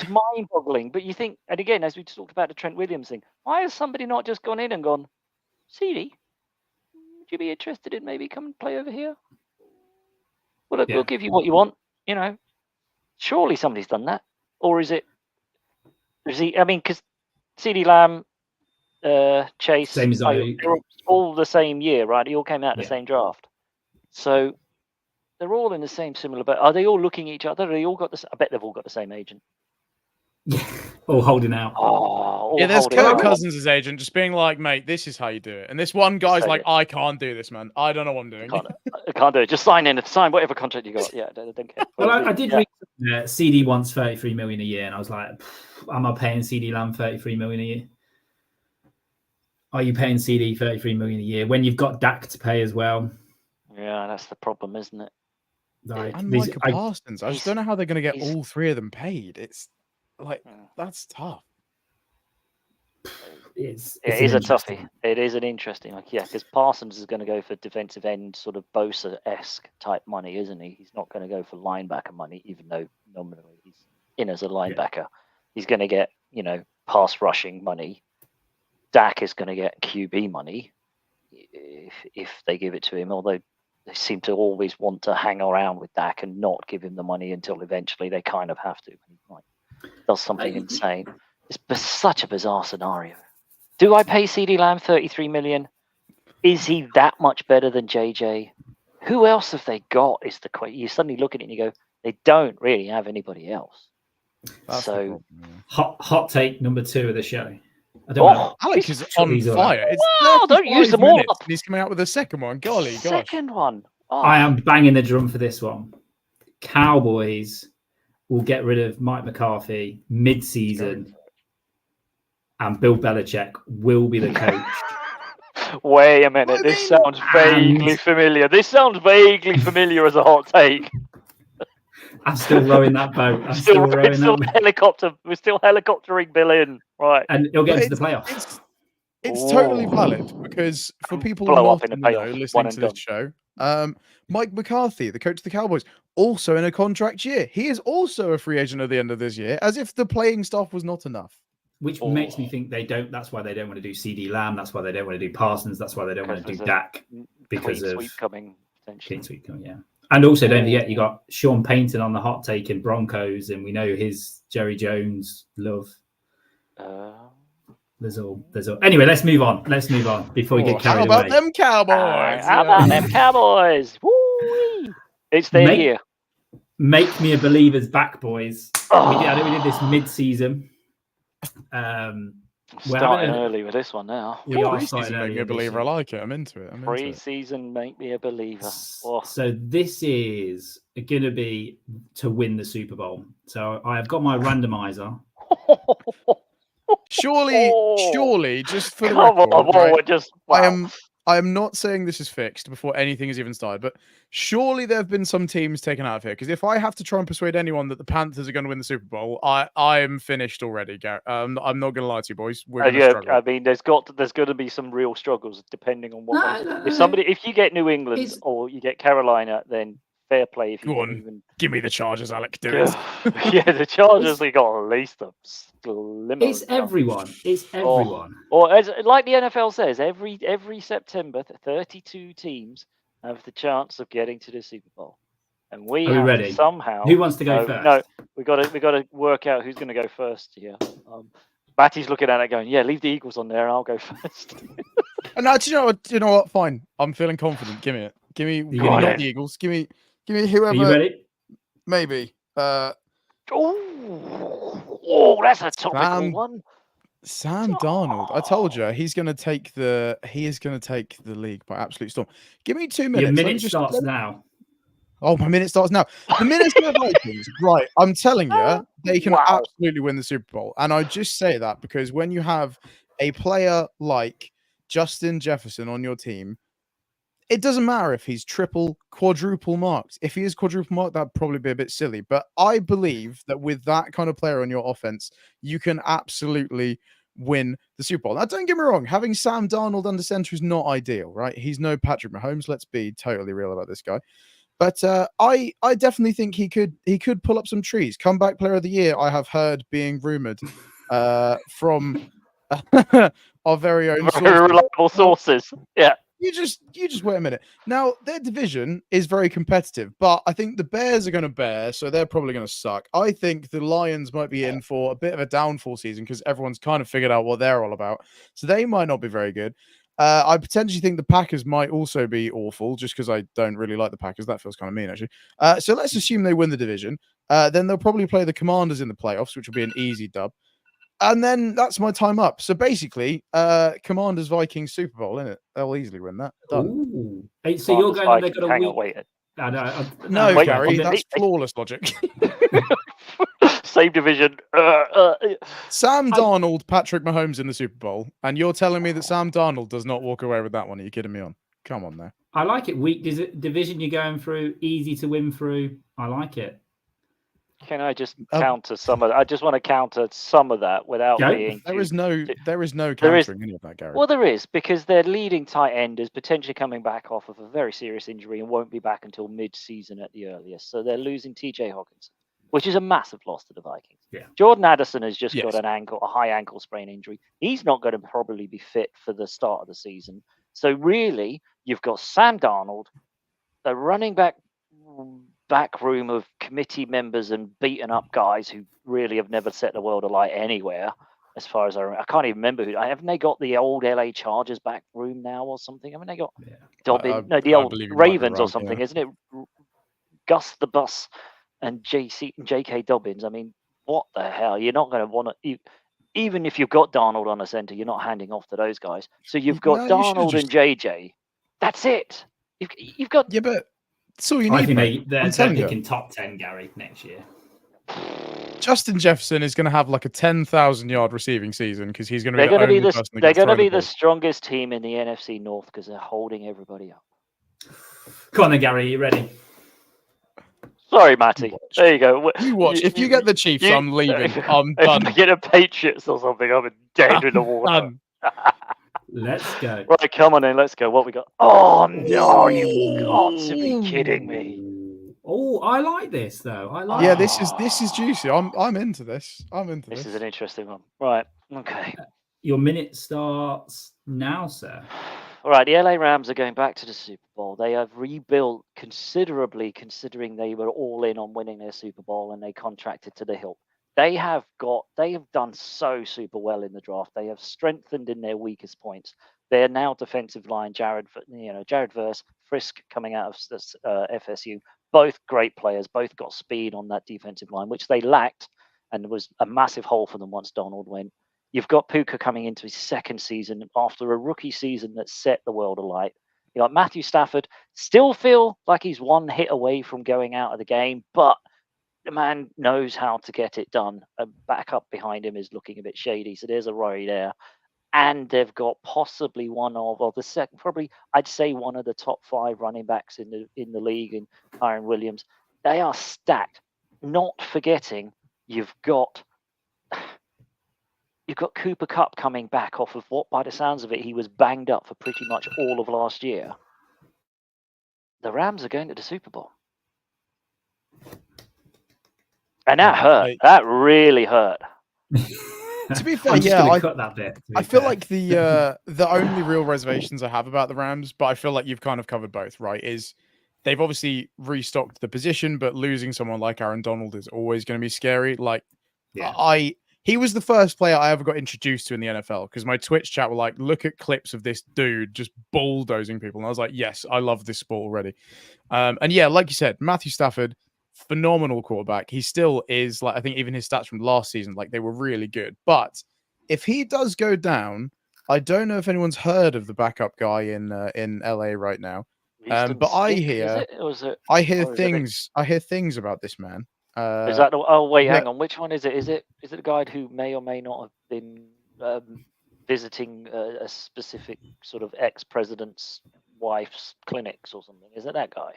mind-boggling. But you think, and again, as we talked about the Trent Williams thing, why has somebody not just gone in and gone, CD, would you be interested in maybe come and play over here? Well, we'll give you what you want. Surely somebody's done that, or is it? I mean, because CD Lamb, Chase, same as all the same year, right? They all came out in the same draft. So they're all in the same similar boat. Are they all looking at each other? Are they all got this? I bet they've all got the same agent. Yeah, all holding out. Oh, Yeah, there's holding Kirk out. Cousins' agent just being like, mate, this is how you do it. And this one guy's say like, it. I can't do this, man. I don't know what I'm doing. I can't do it. Just sign whatever contract you got. Yeah, I don't care. Well, I did read CD wants 33 million a year, and I was like, am I paying CD Lamb 33 million a year? Are you paying CD 33 million a year when you've got Dak to pay as well? Yeah, that's the problem, isn't it? Like, And Micah Parsons, I just don't know how they're going to get all three of them paid. It's like, that's tough. It is a toughie. It is an interesting, because Parsons is going to go for defensive end, sort of Bosa-esque type money, isn't he? He's not going to go for linebacker money, even though nominally he's in as a linebacker. Yeah. He's going to get, pass rushing money. Dak is going to get QB money if they give it to him, although they seem to always want to hang around with Dak and not give him the money until eventually they kind of have to. He does something insane. It's such a bizarre scenario. Do I pay CD Lamb 33 million? Is he that much better than JJ? Who else have they got? Is the question. You suddenly look at it and you go, they don't really have anybody else. That's so hot take number 2 of the show. I don't know. Alec is on fire. It's wow, don't use them all up. He's coming out with a second one. Golly, gosh. Second one. Oh. I am banging the drum for this one. Cowboys will get rid of Mike McCarthy mid-season, and Bill Belichick will be the coach. Wait a minute. This sounds vaguely familiar. This sounds vaguely familiar as a hot take. I'm still rowing that boat. We're still helicoptering Bill in, right? And he'll get into the playoffs. It's totally valid because for people not listening to this show, Mike McCarthy, the coach of the Cowboys, also in a contract year. He is also a free agent at the end of this year, as if the playing staff was not enough. Which makes me think they don't. That's why they don't want to do CD Lamb. That's why they don't want to do Parsons. That's why they don't want to do Dak because of sweep coming. Clean sweep coming, yeah. And also, don't forget, you got Sean Payton on the hot take in Broncos, and we know his Jerry Jones love. There's all. Anyway, let's move on. Before we get carried away. How about them Cowboys? How about them Cowboys? Woo! It's their year. Make me a believer's back, boys. We did this mid-season. Starting early with this one now. We are starting early. Make me a believer. I like it. I'm into it. Pre-season, make me a believer. So this is going to be to win the Super Bowl. So I have got my randomizer. Surely, just for the record, right, I am not saying this is fixed before anything has even started, but surely there have been some teams taken out of here. Because if I have to try and persuade anyone that the Panthers are going to win the Super Bowl, I am finished already, Garrett. I'm not going to lie to you, boys. I mean, there's going to be some real struggles depending on what. If you get New England or you get Carolina, then fair play. If you go on, give me the Chargers, Alec. Do it. Yeah, the Chargers. They got at least a limo. It's everyone. Or as like the NFL says, every September, 32 teams have the chance of getting to the Super Bowl, and we have ready? Somehow. Who wants to go first? No, we got to work out who's going to go first here. Batty's looking at it, going, "Yeah, leave the Eagles on there, and I'll go first." And now, do you know what? Fine, I'm feeling confident. Give me it. Give me not the Eagles. Give me whoever. Are you ready? Maybe. Oh, that's a topical one. Sam Darnold. I told you he's going to take the league by absolute storm. Give me 2 minutes. Your minute starts now. Oh, my minute starts now. The Minnesota Vikings, right? I'm telling you, they can absolutely win the Super Bowl. And I just say that because when you have a player like Justin Jefferson on your team, it doesn't matter if he's triple, quadruple marked. If he is quadruple marked, that'd probably be a bit silly. But I believe that with that kind of player on your offense, you can absolutely win the Super Bowl. Now, don't get me wrong. Having Sam Darnold under center is not ideal, right? He's no Patrick Mahomes. Let's be totally real about this guy. But I definitely think he could pull up some trees. Comeback player of the year, I have heard being rumored from our very own reliable sources. Yeah. You just wait a minute. Now, their division is very competitive, but I think the Bears are going to bear, so they're probably going to suck. I think the Lions might be in for a bit of a downfall season because everyone's kind of figured out what they're all about. So they might not be very good. I potentially think the Packers might also be awful, just because I don't really like the Packers. That feels kind of mean, actually. So let's assume they win the division. Then they'll probably play the Commanders in the playoffs, which will be an easy dub. And then that's my time up. So basically, Commanders Vikings Super Bowl, isn't it? They'll easily win that. Done. Ooh. Hey, so you're going. They're going hang to on, wait. No, wait, Gary, wait, that's flawless logic. Same division. Sam Darnold, Patrick Mahomes in the Super Bowl, and you're telling me that Sam Darnold does not walk away with that one? Are you kidding me on? Come on now. I like it. Weak division you're going through, easy to win through. I like it. Can I just counter some of that? I just want to counter some of that without being. There is no countering any of that, Gary. Well, there is, because their leading tight end is potentially coming back off of a very serious injury and won't be back until mid-season at the earliest. So they're losing TJ Hawkins, which is a massive loss to the Vikings. Yeah. Jordan Addison has just got a high ankle sprain injury. He's not going to probably be fit for the start of the season. So really, you've got Sam Darnold, a running back room of committee members and beaten up guys who really have never set the world alight anywhere. As far as I remember, I can't even remember haven't they got the old LA Chargers back room now or something? Haven't they got Dobbins? No, the old Ravens or something, isn't it? Gus the Bus and J.K. Dobbins. I mean, what the hell? You're not going to want to, even if you've got Darnold on a center, you're not handing off to those guys. So you've got Darnold and JJ. That's it. You've got. Yeah, but that's all you need. I think they're picking top 10, Gary, next year. Justin Jefferson is going to have like a 10,000-yard receiving season because he's going to be they're going to be the strongest team in the NFC North because they're holding everybody up. Come on then, Gary, you ready? Sorry, Matty. There you go. You watch. If you get the Chiefs, I'm leaving. I'm done. If I get a Patriots or something, I'm dead in the water. Let's go. Right, come on in. Let's go. What we got? Oh, no. You've got to be kidding me. Oh, I like this, though. This is juicy. I'm into this. This is an interesting one. Right. Okay. Your minute starts now, sir. All right, the LA Rams are going back to the Super Bowl. They have rebuilt considerably, considering they were all in on winning their Super Bowl and they contracted to the hilt. They have done so super well in the draft. They have strengthened in their weakest points. They're now defensive line, Jared Verse, Frisk coming out of FSU. Both great players, both got speed on that defensive line, which they lacked, and was a massive hole for them once Donald went. You've got Puka coming into his second season after a rookie season that set the world alight. You got Matthew Stafford, still feel like he's one hit away from going out of the game, but the man knows how to get it done. A backup behind him is looking a bit shady, so there's a worry there. And they've got possibly I'd say one of the top 5 running backs in the league in Kyren Williams. They are stacked. Not forgetting, you've got Cooper Kupp coming back off of what, by the sounds of it, he was banged up for pretty much all of last year. The Rams are going to the Super Bowl. And that hurt. That really hurt. To be fair, cut that bit. I feel like the only real reservations I have about the Rams, but I feel like you've kind of covered both, right? Is they've obviously restocked the position, but losing someone like Aaron Donald is always going to be scary. Like, he was the first player I ever got introduced to in the NFL because my Twitch chat were like, look at clips of this dude just bulldozing people. And I was like, yes, I love this sport already. And yeah, like you said, Matthew Stafford, phenomenal quarterback. He still is, like, I think even his stats from last season, like, they were really good. But if he does go down, I don't know if anyone's heard of the backup guy in LA right now. But I hear things about this man. Is that hang on, which one is it? Is it the guy who may or may not have been visiting a specific sort of ex-president's wife's clinics or something? Is it that guy?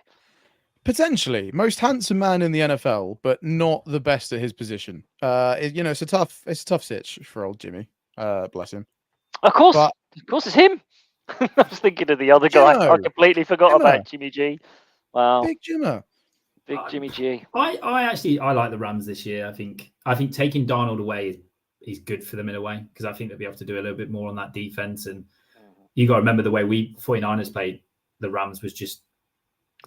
Potentially. Most handsome man in the NFL, but not the best at his position. It's a tough sitch for old Jimmy. Bless him. Of course it's him. I was thinking of the other guy. I completely forgot about Jimmy G. Wow. Big Jimmer. Big Jimmy G. I like the Rams this year. I think taking Darnold away is good for them in a way, because I think they'll be able to do a little bit more on that defense. And you got to remember the way 49ers played the Rams was just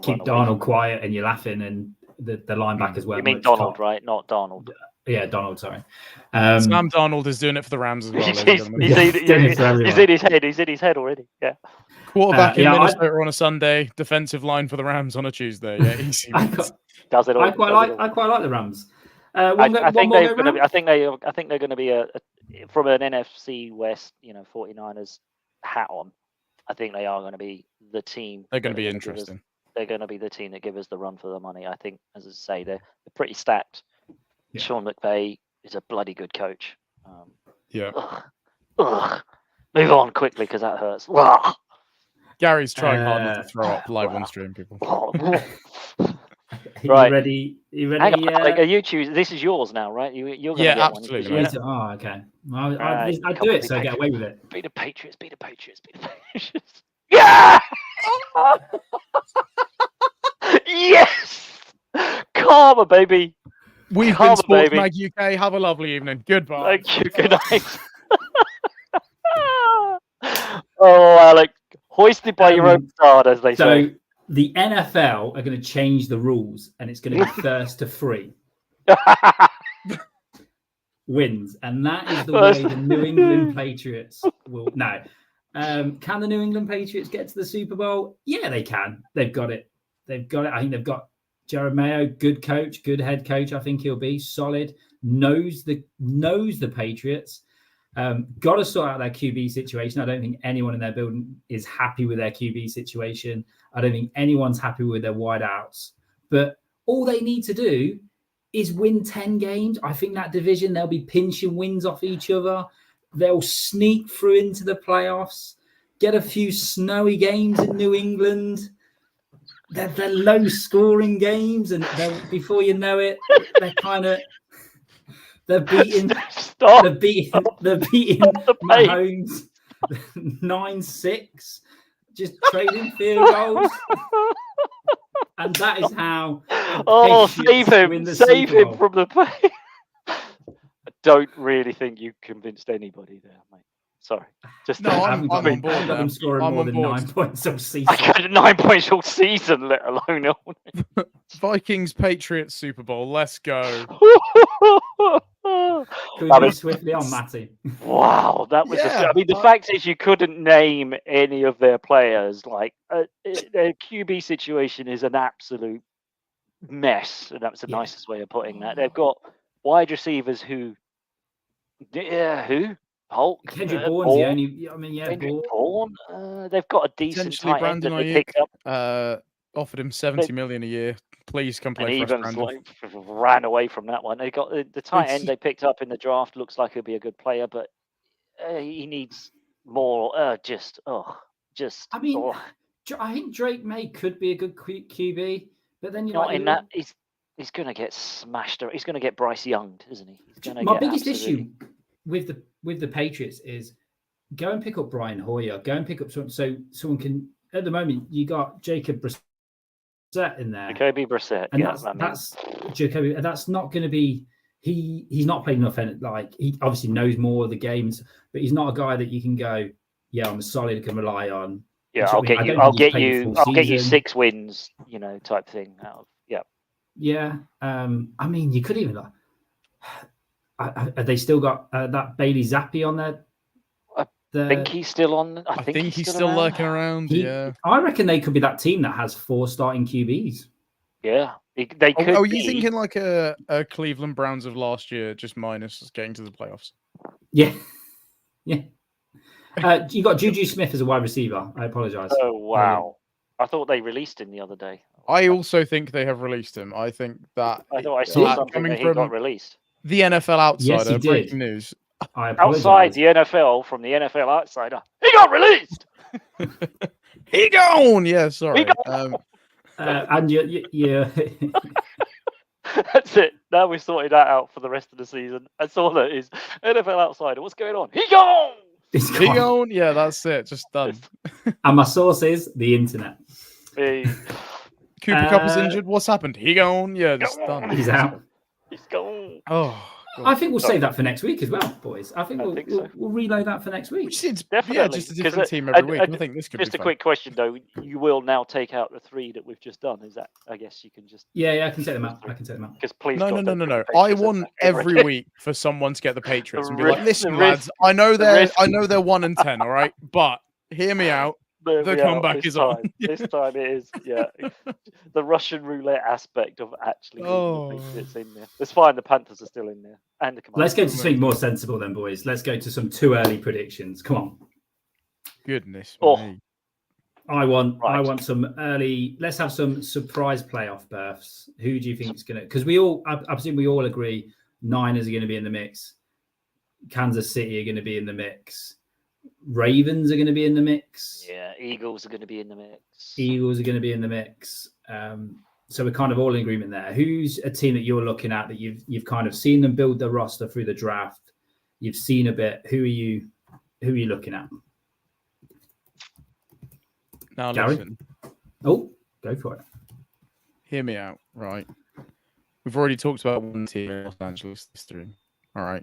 keep Darnold quiet and you're laughing, and the linebackers weren't. You mean Donald, right? Not Darnold. Yeah, Donald. Sorry. Sam Darnold is doing it for the Rams as well. He's Yeah. in his head. He's in his head already. Yeah. Quarterback in Minnesota on a Sunday, defensive line for the Rams on a Tuesday. Yeah, easy. Does it all? I quite like the Rams. I think they're going to be a from an NFC West, 49ers hat on. I think they are going to be the team. They're going to be interesting. They're going to be the team that give us the run for the money. I think, as I say, they're pretty stacked. Yeah. Sean McVay is a bloody good coach. Yeah. Move on quickly because that hurts. Ugh. Gary's trying hard not to throw up live on stream, people. Right. You ready? Hang on, Alec, you choose. This is yours now, right? You're going to get absolutely. One. Oh, okay. Well, I do it, so I get away with it. Be the Patriots. Yeah! Yes! Karma, baby. We've been Sports Mag UK. Have a lovely evening. Goodbye. Thank you. Good night. Oh, Alec, hoisted by your own start, as they say. So the NFL are going to change the rules, and it's going to be first to free wins, and that is the way the New England Patriots will. Now, can the New England Patriots get to the Super Bowl? Yeah, they can. They've got it. I think they've got Jared Mayo, good coach, good head coach. I think he'll be solid. Knows the Patriots. Got to sort out their QB situation. I don't think anyone in their building is happy with their QB situation. I don't think anyone's happy with their wideouts. But all they need to do is win 10 games. I think that division, they'll be pinching wins off each other. They'll sneak through into the playoffs, get a few snowy games in New England. They're low-scoring games, and before you know it, they're beating Mahomes 9-6, just trading field goals, and that is how. Save him from the pain. I don't really think you convinced anybody there, mate. Sorry. I'm on board. I'm scoring more than 9 points all season. I got 9 points all season, let alone. Vikings Patriots Super Bowl. Let's go. Can we go swiftly on, Matty? Wow, that was. The fact is, you couldn't name any of their players. Like their QB situation is an absolute mess, and that's the nicest way of putting that. They've got wide receivers who. Hulk. Kendrick Bourne's the only. Kendrick Bourne. They've got a decent tight end that they picked up. Offered him $70 million a year. Please come play for us. Ran away from that one. They got the tight end they picked up in the draft. Looks like he'll be a good player, but he needs more. I think Drake May could be a good QB, but then that. He's going to get smashed. He's going to get Bryce Young, isn't he? My biggest issue with the Patriots is go and pick up Brian Hoyer. Go and pick up someone so someone can. At the moment, you got Jacob Brissett in there. Jacoby Brissett, and that's Jacoby. That's not going to be. He's not played enough. Like he obviously knows more of the games, but he's not a guy that you can go. Yeah, I'm solid. Can rely on. Yeah, I'll get you 6 wins. Type thing. Yeah. You could even. Have they still got that Bailey Zappi on there? I think he's still on. I think he's still lurking around. I reckon they could be that team that has 4 starting QBs. Yeah, they could. Are you thinking like a Cleveland Browns of last year, just minus getting to the playoffs? Yeah. You got Juju Smith as a wide receiver. I apologize. Oh wow! I thought they released him the other day. I also think they have released him. I think that I thought I saw something that he got released. The NFL Outsider, yes, breaking news. Outside the NFL, from the NFL Outsider, he got released. He gone. Yeah, sorry. And you That's it. Now we've sorted that out for the rest of the season. That's all it is. NFL Outsider, what's going on? He gone. He gone. Yeah, that's it. Just done. And my source is the internet. Hey. Cooper Kupp is injured. What's happened? He gone. Yeah, just done. He's out. He's gone. Oh, I think we'll save that for next week as well, boys. I think we'll reload that for next week. Definitely. Yeah, just a different team every week. I think this could be just a fun. quick question though. You will now take out the 3 that we've just done. Is that? I guess you can just. Yeah, I can take them out. Because please. No. God, don't put the I Patriots want in that every again. week for someone to get the Patriots and be The like, risk- listen, the lads, risk- I know they're risk- 1-10, all right, but hear me out. The comeback is on. This time it is, yeah. The Russian roulette aspect of actually getting the Patriots in there. It's fine, the Panthers are still in there. And the Commanders. Let's go to something more sensible then, boys. Let's go to some too early predictions. Come on. Goodness me. I want some early. Let's have some surprise playoff berths. Who do you think is going to? Because I presume we all agree Niners are going to be in the mix. Kansas City are going to be in the mix. Ravens are going to be in the mix. Yeah, Eagles are going to be in the mix. Eagles are going to be in the mix. So we're kind of all in agreement there. Who's a team that you're looking at that you've kind of seen them build their roster through the draft? You've seen a bit. Who are you looking at? Now Gary? listen. Oh, go for it. Hear me out, right? We've already talked about one team in Los Angeles history. All right.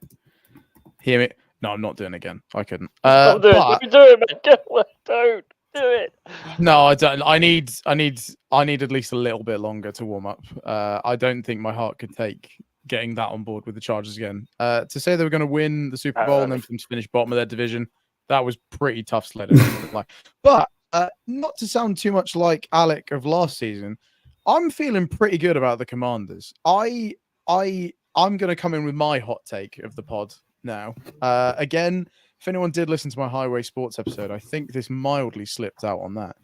Hear me. No, I'm not doing it again. I couldn't. Don't do it, man. Don't do it. No, I don't. I need at least a little bit longer to warm up. I don't think my heart could take getting that on board with the Chargers again. To say they were going to win the Super Bowl and then for them to finish bottom of their division, that was pretty tough sledding. But not to sound too much like Alec of last season, I'm feeling pretty good about the Commanders. I'm going to come in with my hot take of the pod now. Again, if anyone did listen to my Highway Sports episode, I think this mildly slipped out on that.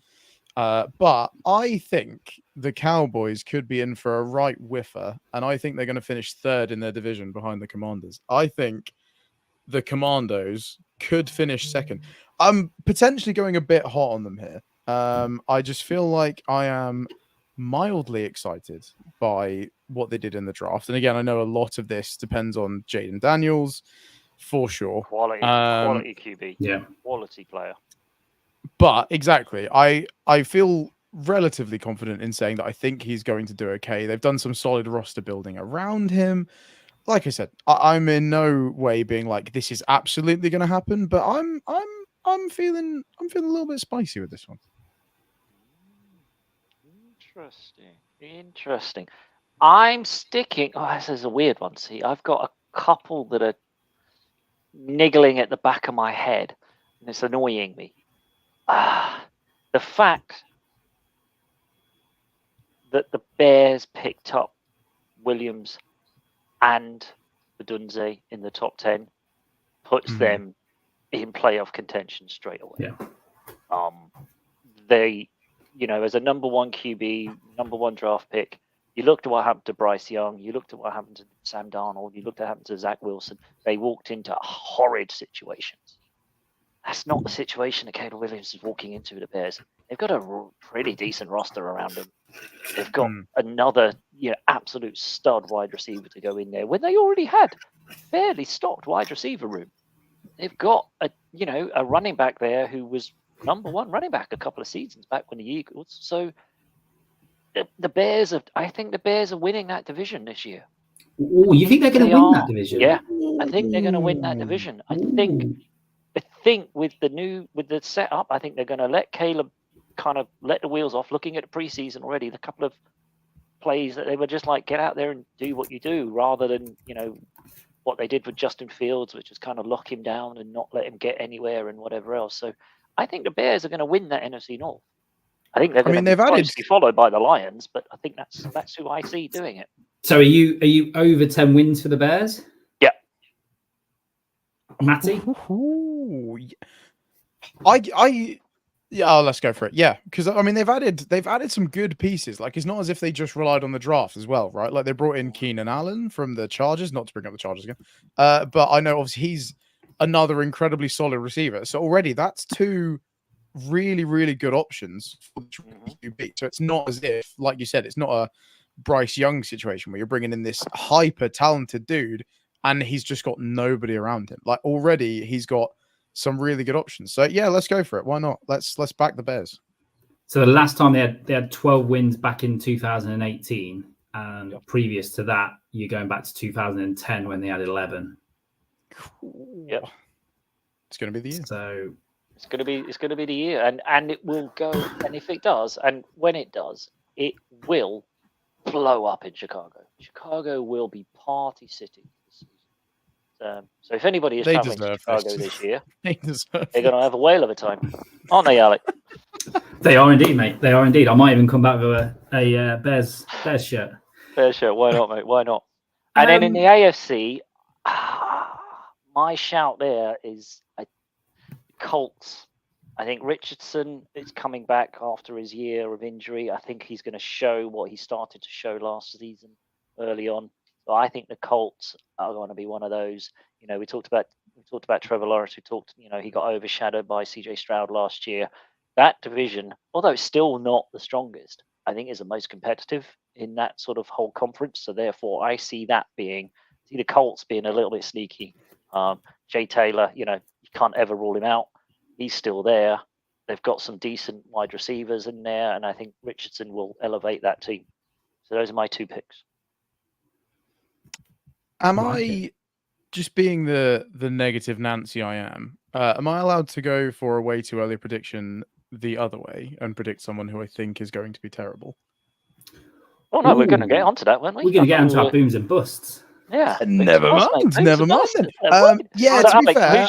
But I think the Cowboys could be in for a right whiffer, and I think they're going to finish third in their division behind the Commanders. I think the Commandos could finish second. I'm potentially going a bit hot on them here. I just feel like I am mildly excited by what they did in the draft. And again, I know a lot of this depends on Jaden Daniels, for sure. Quality QB. Yeah. Quality player. But exactly, I feel relatively confident in saying that I think he's going to do okay. They've done some solid roster building around him. Like I said, I'm in no way being like this is absolutely going to happen, but I'm feeling a little bit spicy with this one. Interesting. I'm sticking. Oh, this is a weird one. See, I've got a couple that are niggling at the back of my head, and it's annoying me. The fact that the Bears picked up Williams and Badunze in the top 10 puts them in playoff contention straight away. Yeah. They, as a number 1 QB, number 1 draft pick, you looked at what happened to Bryce Young, you looked at what happened to Sam Darnold, you looked at what happened to Zach Wilson. They walked into horrid situations. That's not the situation that Caleb Williams is walking into with the Bears. They've got a pretty decent roster around them. They've got another, absolute stud wide receiver to go in there when they already had a fairly stocked wide receiver room. They've got a running back there who was number 1 running back a couple of seasons back when the Eagles. So the Bears I think the Bears are winning that division this year. Oh, you think they're going to win that division? Yeah, I think they're going to win that division. I think with the setup, I think they're going to let Caleb kind of let the wheels off. Looking at the preseason already, the couple of plays that they were just like, get out there and do what you do, rather than what they did with Justin Fields, which is kind of lock him down and not let him get anywhere and whatever else. So I think the Bears are going to win that NFC North. I think they're going to be closely followed by the Lions, but I think that's who I see doing it. So are you over 10 wins for the Bears? Yeah. Matty? Let's go for it. Yeah, because they've added some good pieces. Like, it's not as if they just relied on the draft as well, right? Like, they brought in Keenan Allen from the Chargers, not to bring up the Chargers again. But I know obviously he's another incredibly solid receiver. So already that's 2 really, really good options for the QB. So it's not as if, like you said, it's not a Bryce Young situation where you're bringing in this hyper talented dude and he's just got nobody around him. Like, already he's got some really good options. So yeah, let's go for it. Why not? Let's back the Bears. So the last time they had 12 wins back in 2018, And previous to that, you're going back to 2010 when they had 11. Yep. It's going to be the year. So it's going to be the year, and it will go. And if it does, and when it does, it will blow up in Chicago. Chicago will be party city this season. So if anybody is traveling to Chicago this year, they're going to have a whale of a time, aren't they, Alec? They are indeed, mate. They are indeed. I might even come back with a Bears shirt. Bears shirt. Why not, mate? Why not? And then in the AFC, my shout there is Colts. I think Richardson is coming back after his year of injury. I think he's going to show what he started to show last season early on. So I think the Colts are going to be one of those. You know, we talked about Trevor Lawrence. He got overshadowed by CJ Stroud last year. That division, although it's still not the strongest, I think is the most competitive in that sort of whole conference. So therefore, I see the Colts being a little bit sneaky. Jay Taylor, you can't ever rule him out. He's still there. They've got some decent wide receivers in there, and I think Richardson will elevate that team. So those are my two picks. Am I just being the negative Nancy I am I allowed to go for a way too early prediction the other way and predict someone who I think is going to be terrible? Oh no, we're going to get onto that, weren't we? We're going to get onto our booms and busts. Yeah, never mind. Yeah, so to be fair,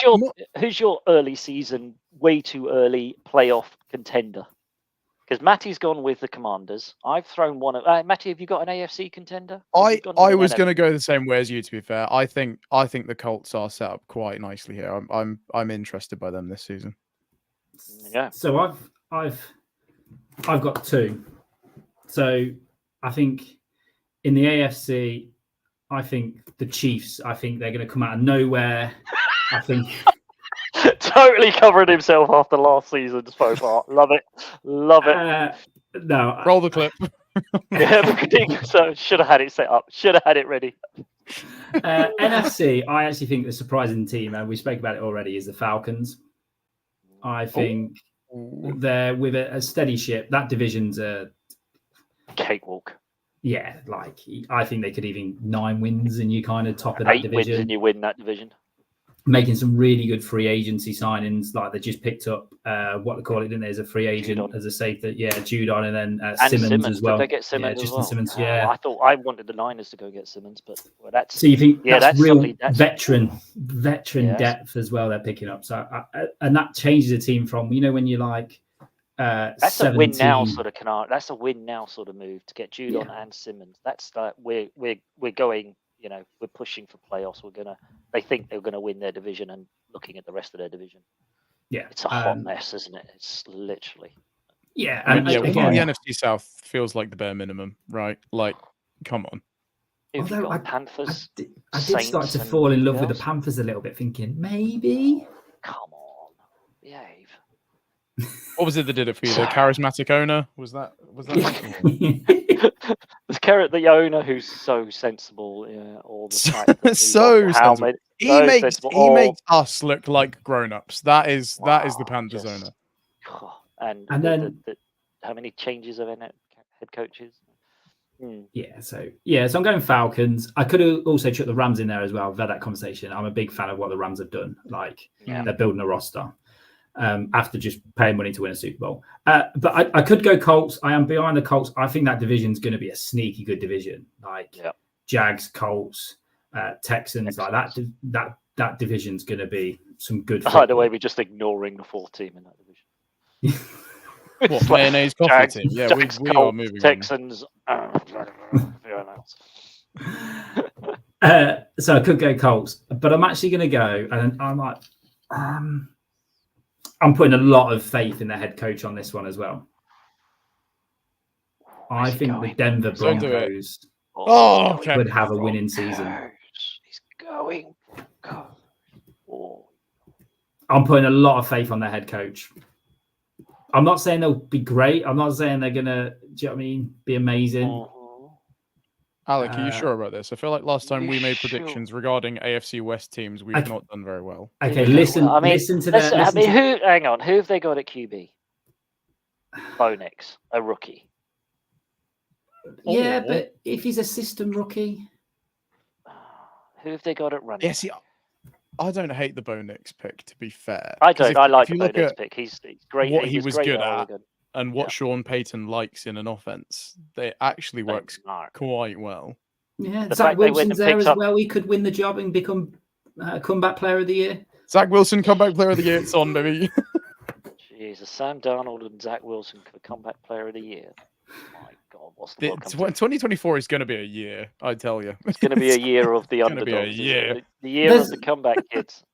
who's your early season, way too early playoff contender? Because Matty's gone with the Commanders. I've thrown one. Matty, have you got an AFC contender? I was going to go the same way as you. To be fair, I think the Colts are set up quite nicely here. I'm interested by them this season. Yeah. So I've got two. So I think in the AFC, I think the Chiefs. I think they're going to come out of nowhere. I think. Totally covered himself after last season so far. Love it. No. Roll the clip. Yeah, so should have had it set up. Should have had it ready. NFC, I actually think the surprising team, and we spoke about it already, is the Falcons. I think they're with a steady ship. That division's a cakewalk. Yeah, I think they could even 9 wins and you kind of top of that 8 division. Wins and you win that division. Making some really good free agency signings, like they just picked up what they call it, didn't they, as a free agent, Judon. As a safety. Yeah, Judon, and then and Simmons as well. Did they get Simmons as Justin well? Simmons, I thought I wanted the Niners to go get Simmons, but that's. So you think that's real veteran yes. depth as well they're picking up. So and that changes the team from, when you're like that's 17. a win now sort of canard. That's a win now sort of move to get Judon and Simmons. That's like we're going. We're pushing for playoffs. They think they're gonna win their division and looking at the rest of their division. Yeah, it's a hot mess, isn't it? It's literally. Yeah, and again, the NFC South feels like the bare minimum, right? Like, come on. If you've got Panthers, I did start to fall in love with the Panthers a little bit, thinking maybe. Come on, behave. What was it that did it for you? The charismatic owner? Was that? The owner who's so sensible, all the time. So sensible. He makes us look like grown-ups. That is the Panthers owner. And then how many changes of head coaches? Yeah, so I'm going Falcons. I could have also chucked the Rams in there as well. We've had that conversation. I'm a big fan of what the Rams have done. They're building a roster. After just paying money to win a Super Bowl. But I could go Colts. I am behind the Colts. I think that division's going to be a sneaky good division. Jags, Colts, Texans, like that division's going to be some good football. By the way, we're just ignoring the 4th team in that division. What, mayonnaise coffee Jags, team? Yeah, Jags, we Colts, are moving Texans. So I could go Colts, but I'm actually going to go, and I'm like, I'm putting a lot of faith in the head coach on this one as well. I think the Denver Broncos would have a winning season. He's going. I'm putting a lot of faith on their head coach. I'm not saying they'll be great. I'm not saying they're going to, do you know what I mean, be amazing. Alec, are you sure about this? I feel like last time we made predictions regarding AFC West teams, we've not done very well. Okay, listen to that. Hang on. Who have they got at QB? Bonix, a rookie. Yeah, Or- but if he's a system rookie, Who have they got at running? Yeah, see, I don't hate the Bo Nix pick, to be fair. I 'cause don't. I like if the you Bo look Nix at pick. He's great. what he was great good at at Oregon. and what Yeah. Sean Payton likes in an offense, they actually works Mark. quite well. yeah, The Zach fact they went Wilson's and there picked as up- well. He could win the job and become comeback player of the year. Zach Wilson, comeback player of the year. It's on, baby. Jesus, Sam Darnold and Zach Wilson for comeback player of the year. My God, what's the world come to? 2024 is going to be a year, I tell you. It's going to be a year of the gonna be a underdogs. isn't it? year. The year There's- of the comeback kids.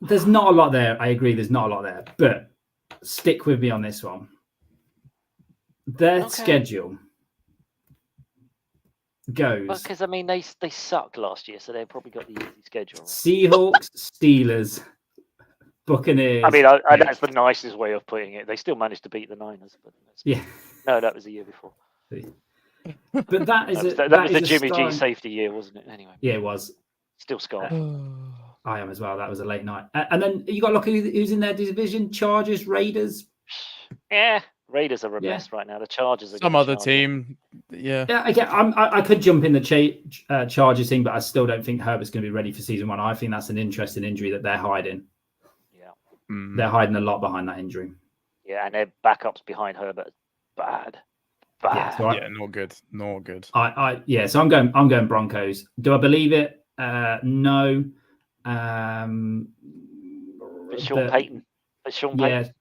There's not a lot there. I agree. There's not a lot there, but stick with me on this one. Their Okay. schedule goes Because I mean, they sucked last year, so they've probably got the easy schedule. Right? Seahawks, Steelers, Buccaneers. I mean, yeah. that's the nicest way of putting it. They still managed to beat the Niners, but Yeah. no, that was the year before. But that is That was the Jimmy G safety year, wasn't it? Anyway, Yeah, it was. still scarf. I am as well. That was a late night. And then you got to look who's in their division: Chargers, Raiders. Yeah, Raiders are a Yeah. mess right now. The Chargers are Some gonna other charge team, yeah. Yeah, again, I could jump in the Chargers thing, but I still don't think Herbert's going to be ready for season one. I think that's an interesting injury that they're hiding. Yeah, They're hiding a lot behind that injury. yeah, and their backups behind Herbert, bad. Yeah, so Yeah, not good. Not good. So I'm going Broncos. Do I believe it? No. But Sean Payton. But Sean Payton.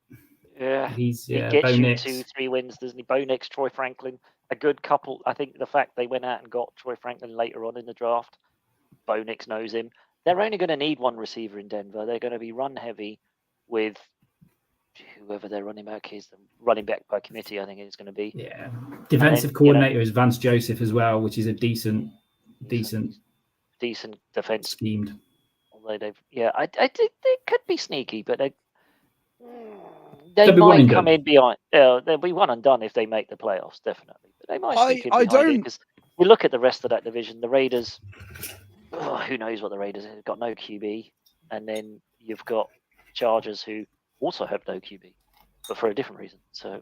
Yeah. He's He yeah. gets Bo you Nix. 2-3 wins, doesn't he? Bo Nix, Troy Franklin, a good couple. I think the fact they went out and got Troy Franklin later on in the draft, Bo Nix knows him. They're only going to need one receiver in Denver. They're going to be run heavy with whoever their running back is, the running back by committee, I think it's going to be. Yeah. Defensive then, coordinator is Vance Joseph as well, which is a decent defense. schemed. Although I think they could be sneaky, but they They'll be one might and come done. in behind. They'll be one and done if they make the playoffs, definitely. But they might sneak in I behind don't- because we look at the rest of that division. The Raiders, who knows what the Raiders have got? No QB, and then you've got Chargers who also have no QB, but for a different reason. So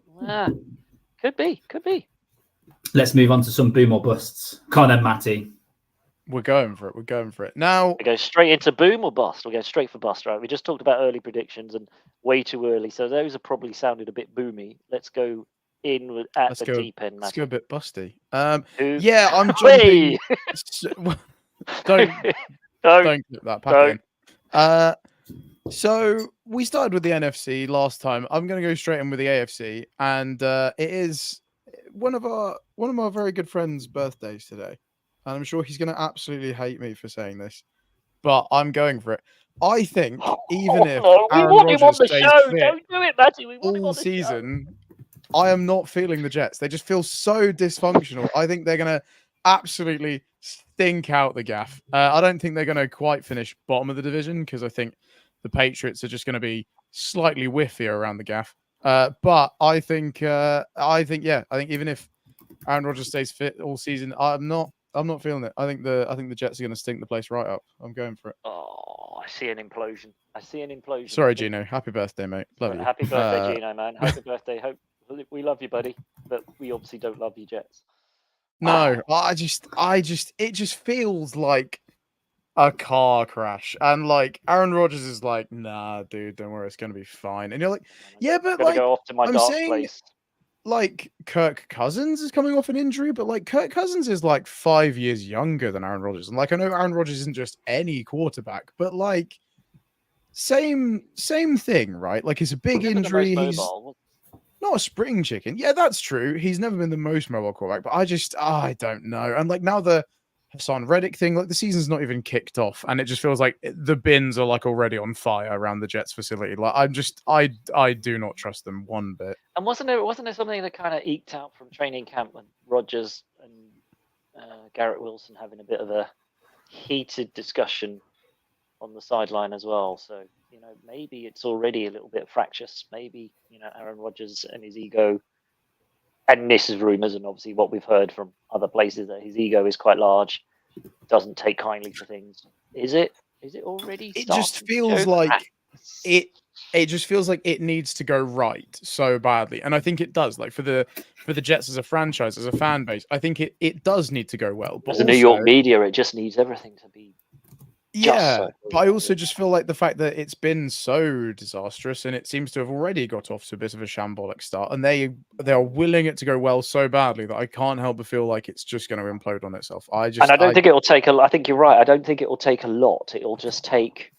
could be. Let's move on to some boom or busts. Come on then, Matty. We're going for it. Now, We go straight into boom or bust. We'll go straight for bust, right? We just talked about early predictions and way too early, so those are probably sounded a bit boomy. Let's go in at Let's the go- deep end. let's go a bit busty. Who- Yeah, I'm Hey! jumping. don't Don't. clip that back in. So we started with the NFC last time. I'm going to go straight in with the AFC, and it is one of our very good friends' birthdays today, and I'm sure he's going to absolutely hate me for saying this, but I'm going for it. I think even if no, we Aaron want him on Rodgers the stays show. fit Don't do it, Matty. We want him all on the show. season, I am not feeling the Jets. They just feel so dysfunctional. I think they're going to absolutely stink out the gaff. I don't think they're going to quite finish bottom of the division because I think the Patriots are just going to be slightly whiffier around the gaff. But I think even if Aaron Rodgers stays fit all season, I'm not feeling it. I think the Jets are going to stink the place right up. I'm going for it. Oh, I see an implosion. Sorry, Gino. Happy birthday, mate. Love you. Happy birthday, Gino, man. Happy birthday. Hope we love you, buddy, but we obviously don't love you, Jets. No, it just feels like a car crash, and like Aaron Rodgers is like, nah, dude, don't worry, it's gonna be fine. And you're like, yeah, but Gotta like, go off to my I'm dark saying- place. like Kirk Cousins is coming off an injury, but like Kirk Cousins is like 5 years younger than Aaron Rodgers, and like I know Aaron Rodgers isn't just any quarterback, but like same thing, right? Like it's a big Never the most injury. He's mobile. not a spring chicken. Yeah, that's true. He's never been the most mobile quarterback, but I don't know. And like now the Hassan Reddick thing, like the season's not even kicked off, and it just feels like the bins are like already on fire around the Jets facility. Like I do not trust them one bit. And wasn't there something that kind of eked out from training camp when Rodgers and Garrett Wilson having a bit of a heated discussion on the sideline as well? So maybe it's already a little bit fractious. Maybe Aaron Rodgers and his ego, and this is rumors, and obviously what we've heard from other places that his ego is quite large, doesn't take kindly to things. Is it already? It just starting to feels show like cracks? it it just feels like it needs to go right so badly, and I think it does. Like for the Jets as a franchise, as a fan base, I think it does need to go well. But As the also, New York media, it just needs everything to be just so. but I also just feel like the fact that it's been so disastrous, and it seems to have already got off to a bit of a shambolic start, and they are willing it to go well so badly that I can't help but feel like it's just going to implode on itself. I don't think it will take I think you're right. I don't think it will take a lot. It'll just take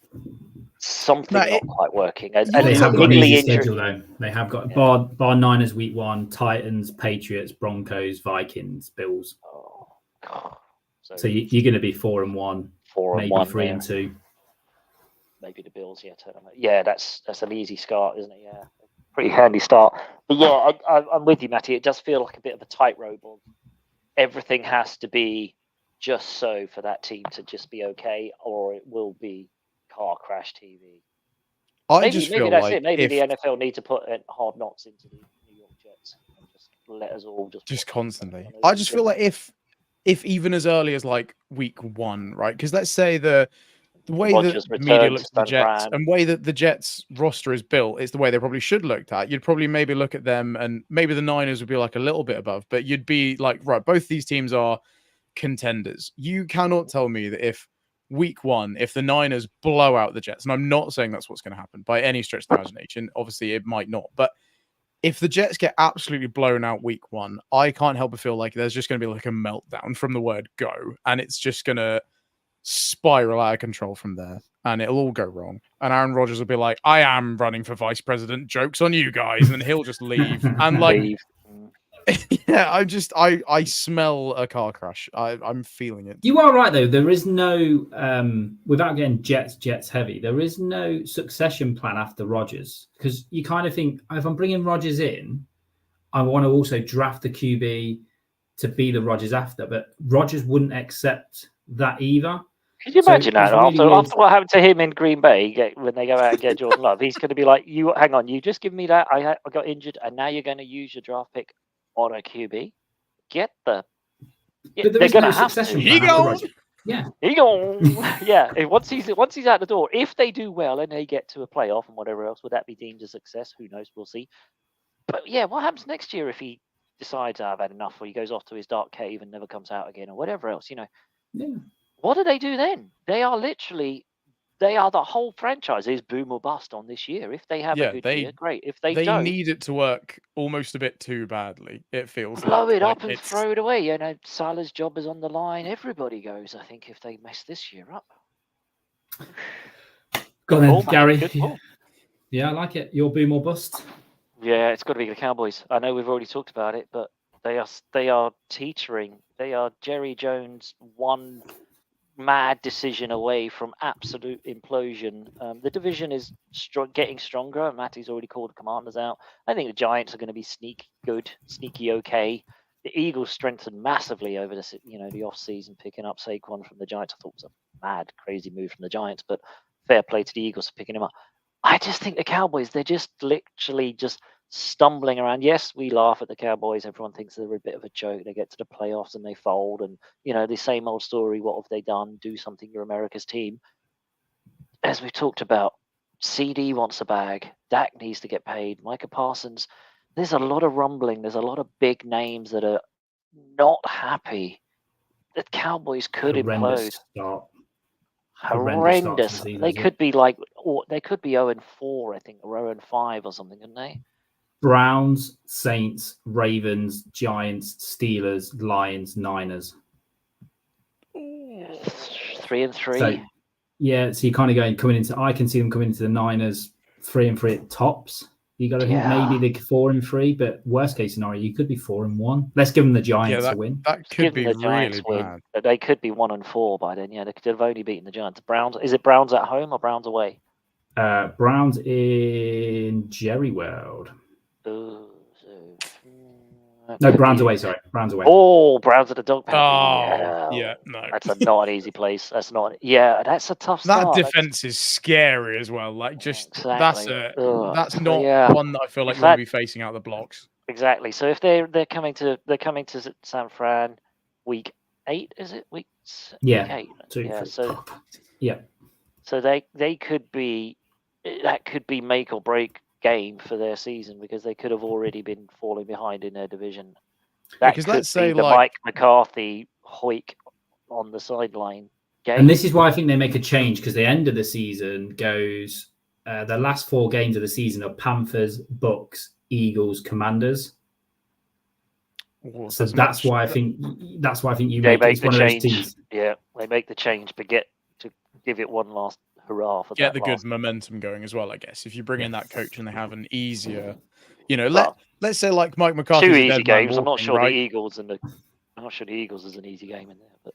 something not quite working. They have got an easy schedule though. They have got bar Niners week 1, Titans, Patriots, Broncos, Vikings, Bills. Oh, God. So you're going to be 4-1, maybe 3-2. Maybe the Bills, yeah. That's an easy start, isn't it? Yeah, pretty handy start. But yeah, I'm with you, Matty. It does feel like a bit of a tightrope. Everything has to be just so for that team to just be okay, or it will be car crash TV. Maybe that's it. Maybe the NFL need to put Hard Knocks into the New York Jets and just let us all just constantly. I just feel like if even as early as like week 1, right? Because let's say the way that the media looks at the Jets and way that the Jets roster is built is the way they probably should look at. You'd probably maybe look at them, and maybe the Niners would be like a little bit above, but you'd be like, right, both these teams are contenders. You cannot tell me that if week 1, if the Niners blow out the Jets, and I'm not saying that's what's going to happen by any stretch of the imagination, obviously it might not, but if the Jets get absolutely blown out week 1, I can't help but feel like there's just going to be like a meltdown from the word go, and it's just going to spiral out of control from there, and it'll all go wrong. And Aaron Rodgers will be like, I am running for vice president, joke's on you guys, and then he'll just leave. And like, yeah, I smell a car crash. I'm feeling it. You are right though. There is no without getting Jets heavy, there is no succession plan after Rodgers, because you kind of think, if I'm bringing Rodgers in, I want to also draft the QB to be the Rodgers after, but Rodgers wouldn't accept that either. Can you imagine that after what happened to him in Green Bay when they go out and get Jordan Love? He's going to be like, "You hang on, you just give me that. I got injured, and now you're going to use your draft pick on a QB. Get the." But they're going to have to. He goes. Yeah, he goes. Yeah. Once he's out the door, if they do well and they get to a playoff and whatever else, would that be deemed a success? Who knows? We'll see. But yeah, what happens next year if he decides I've had enough, or he goes off to his dark cave and never comes out again, or whatever else? You know. Yeah. What do they do then? They are the whole franchise is boom or bust on this year. If they have a good year, great. If they don't, need it to work almost a bit too badly. It feels blow it up and throw it away. You know, Salah's job is on the line. Everybody goes. I think if they mess this year up. Go on then, Gary. Yeah, I like it. Your boom or bust. Yeah, it's got to be the Cowboys. I know we've already talked about it, but they are teetering. They are Jerry Jones one mad decision away from absolute implosion. The division is getting stronger. Matty's already called the Commanders out. I think the Giants are going to be sneaky okay. The Eagles strengthened massively over the off season, picking up Saquon from the Giants. I thought it was a mad, crazy move from the Giants, but fair play to the Eagles for picking him up. I just think the Cowboys, they're just literally just stumbling around. Yes, we laugh at the Cowboys. Everyone thinks they're a bit of a joke. They get to the playoffs and they fold, and the same old story. What have they done? Do something. You're America's team. As we've talked about, CD wants a bag. Dak needs to get paid. Micah Parsons. There's a lot of rumbling. There's a lot of big names that are not happy. The Cowboys could implode. Horrendous. They could be they could be 0-4, I think, or 0-5 or something, couldn't they? Browns, Saints, Ravens, Giants, Steelers, Lions, Niners. 3-3. So you're kind of coming into. I can see them coming into the Niners 3-3 at tops. You got to think maybe they're 4-3, but worst case scenario, you could be 4-1. Let's give them the Giants a win. That could be really bad. They could be 1-4 by then. Yeah, they could have only beaten the Giants. Browns. Is it Browns at home or Browns away? Browns in Jerry World. No, Browns away. Sorry, Browns away. Oh, Browns at the dog pound. No. That's not an easy place. That's not. Yeah, that's a tough start. That defense is scary as well. Like, just exactly. that's not one that I feel like you want to be facing out the blocks. Exactly. So if they're coming to San Fran, week 8, is it? Week 8. So they could be that could be make or break game for their season because they could have already been falling behind in their division. That because could let's say be the like Mike McCarthy hoik on the sideline game. And this is why I think they make a change, because the end of the season goes, the last 4 games of the season are Panthers, Bucks, Eagles, Commanders. So that's why I think you they make it's the one change. of those teams. Yeah, they make the change, but get to give it one last hurrah for get that the last good momentum going as well. I guess if you bring in that coach and they have an easier, Well, let's say like Mike McCarthy's 2 a easy dead man games. I'm not walking, sure right? the Eagles and the. I'm not sure the Eagles is an easy game in there, but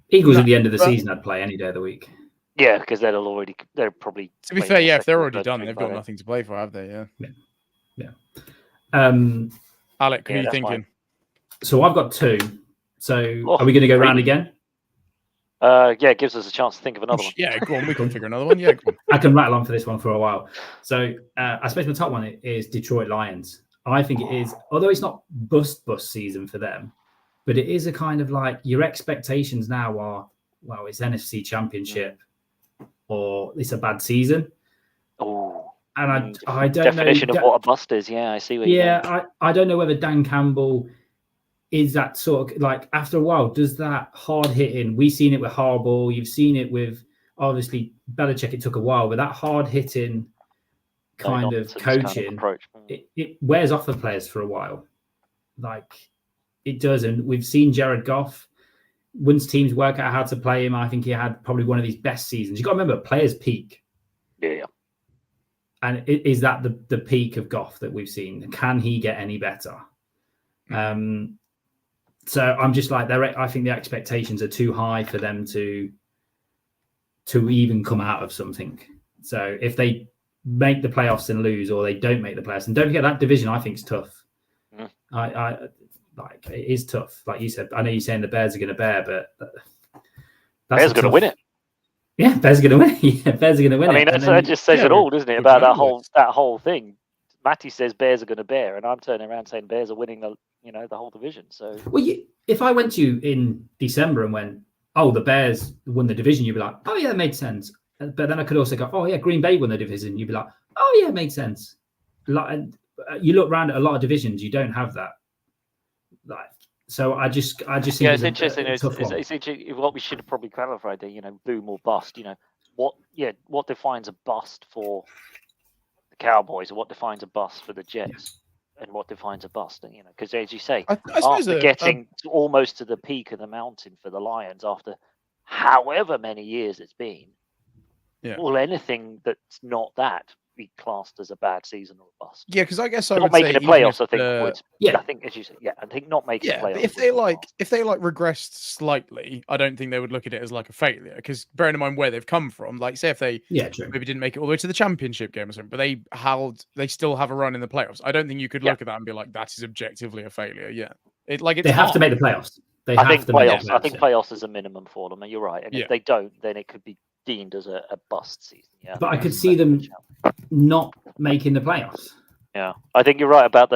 Eagles No, at the end of the but- season, I'd play any day of the week. yeah, because they're probably. To be playing fair, their yeah, if they're second or already third done, string they've by got then. nothing to play for, have they? Yeah. Alec, who Yeah, are you that's thinking? So I've got 2. So Oh, are we going to go round really? again? Yeah, it gives us a chance to think of another one. Yeah, go on. We can figure another one. Yeah, go on. I can rattle on for this one for a while. So I suppose my top one is Detroit Lions. I think it is, although it's not bust season for them, but it is a kind of like your expectations now are, well, it's NFC Championship or it's a bad season. Oh, And I don't definition know. of what a bust is. Yeah, I see what you're going. I don't know whether Dan Campbell is that sort of like, after a while, does that hard hitting? We've seen it with Harbaugh. You've seen it with, obviously, Belichick. It took a while, but that hard hitting kind of coaching, it wears off the players for a while. Like it does. And we've seen Jared Goff. Once teams work out how to play him, I think he had probably one of his best seasons. You've got to remember, players peak. Yeah. And is that the peak of Goff that we've seen? Can he get any better? So I'm just like, I think the expectations are too high for them to even come out of something. So if they make the playoffs and lose, or they don't make the playoffs, and don't forget that division, I think is tough. I like it is tough. Like you said, I know you're saying the Bears are going to bear, but Bears are going to win it. Yeah, Bears are going to win. Yeah, Bears are going to win. I mean, that just says it all, doesn't it? About that whole thing. Matty says Bears are going to bear, and I'm turning around saying Bears are winning the whole division. So, well, if I went to you in December and went, "Oh, the Bears won the division," you'd be like, "Oh yeah, that made sense." But then I could also go, "Oh yeah, Green Bay won the division." You'd be like, "Oh yeah, it made sense." Like, you look around at a lot of divisions, you don't have that. Like, so I just think it's interesting. It's interesting. What we should have probably clarified there, boom or bust. What defines a bust for the Cowboys, or what defines a bust for the Jets, and what defines a bust? Because as you say, after getting almost to the peak of the mountain for the Lions, after however many years it's been, well, anything that's not that be classed as a bad season or a bust. Yeah, because I guess I not would making say the playoffs. I think would. Yeah, I think as you said, I think not making the playoffs. But if they regressed slightly, I don't think they would look at it as like a failure. Because bearing in mind where they've come from, like say if they maybe didn't make it all the way to the championship game or something, but they still have a run in the playoffs. I don't think you could look at that and be like, that is objectively a failure. Yeah, they have to make the playoffs. I think playoffs is a minimum for them, and you're right. And if they don't, then it could be deemed as a bust season. Yeah, but I could see them not making the playoffs. Yeah, I think you're right about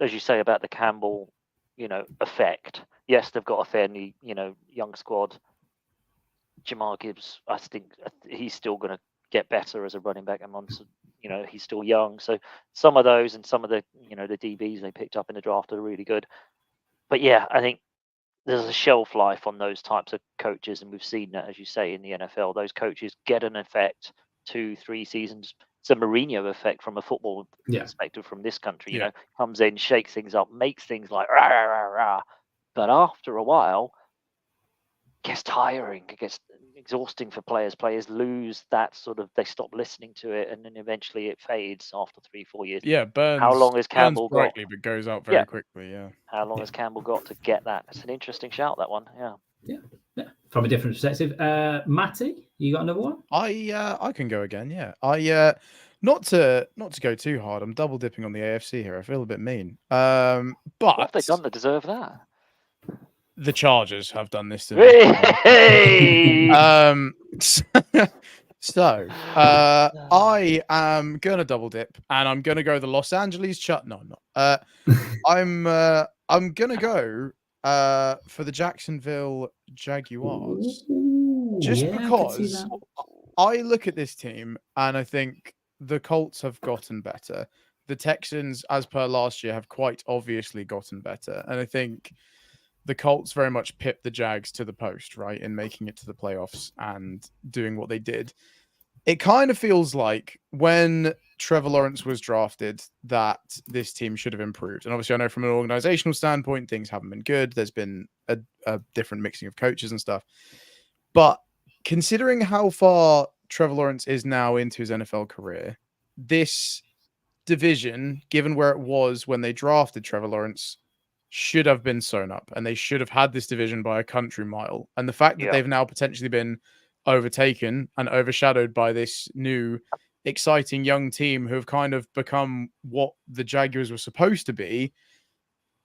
as you say, about the Campbell, effect. Yes, they've got a fairly, young squad. Jamar Gibbs, I think he's still going to get better as a running back. And he's still young. So some of those and some of the, the DBs they picked up in the draft are really good. But yeah, I think there's a shelf life on those types of coaches, and we've seen that, as you say, in the NFL. Those coaches get an effect 2-3 seasons. It's a Mourinho effect from a football perspective from this country. Comes in, shakes things up, makes things like rah, rah, rah, rah. But after a while, it gets tiring. It gets exhausting for players. Players lose that they stop listening to it, and then eventually it fades after 3-4 years. Yeah, how long has Campbell got? Brightly, but goes out very quickly. Yeah. How long has Campbell got to get that? It's an interesting shout, that one. Yeah. From a different perspective, Matty, you got another one? I can go again. Yeah, not to go too hard. I'm double dipping on the AFC here. I feel a bit mean. But what have they done to deserve that? The Chargers have done this to me. Hey! So I am gonna double dip, and I'm gonna go the Los Angeles No, I'm not. I'm gonna go for the Jacksonville Jaguars, just because I look at this team and I think the Colts have gotten better. The Texans, as per last year, have quite obviously gotten better. And I think the Colts very much pipped the Jags to the post, right, in making it to the playoffs and doing what they did. It kind of feels like when Trevor Lawrence was drafted that this team should have improved. And obviously, I know from an organizational standpoint, things haven't been good. There's been a different mixing of coaches and stuff. But considering how far Trevor Lawrence is now into his NFL career, this division, given where it was when they drafted Trevor Lawrence, should have been sewn up, and they should have had this division by a country mile. And the fact that they've now potentially been overtaken and overshadowed by this new exciting young team who have kind of become what the Jaguars were supposed to be,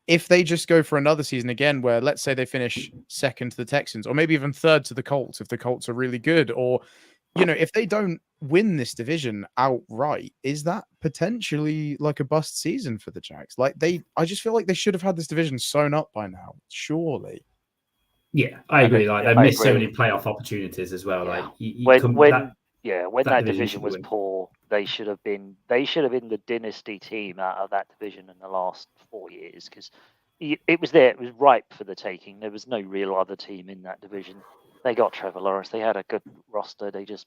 if they just go for another season again where, let's say, they finish second to the Texans or maybe even third to the Colts if the Colts are really good, or if they don't win this division outright, is that potentially like a bust season for the Jags? I just feel like they should have had this division sewn up by now, surely. Yeah, I agree. Like they missed so many playoff opportunities as well. Yeah. Like when that division was poor, they should have been the dynasty team out of that division in the last 4 years, because it was there. It was ripe for the taking. There was no real other team in that division. They got Trevor Lawrence. They had a good roster. They've just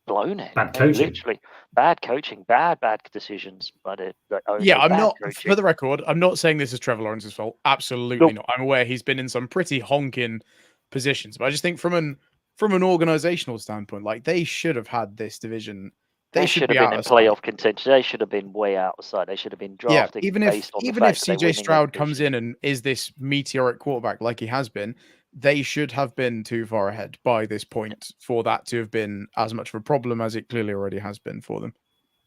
blown it. Bad coaching. Literally bad coaching, bad decisions. But I'm not coaching. For the record, I'm not saying this is Trevor Lawrence's fault. Absolutely not. I'm aware he's been in some pretty honking positions, but I just think from an organizational standpoint, like they should have had this division. They should have been in playoff contention. They should have been way outside. They should have been drafting. Even if CJ Stroud comes in and is this meteoric quarterback like he has been, they should have been too far ahead by this point for that to have been as much of a problem as it clearly already has been for them.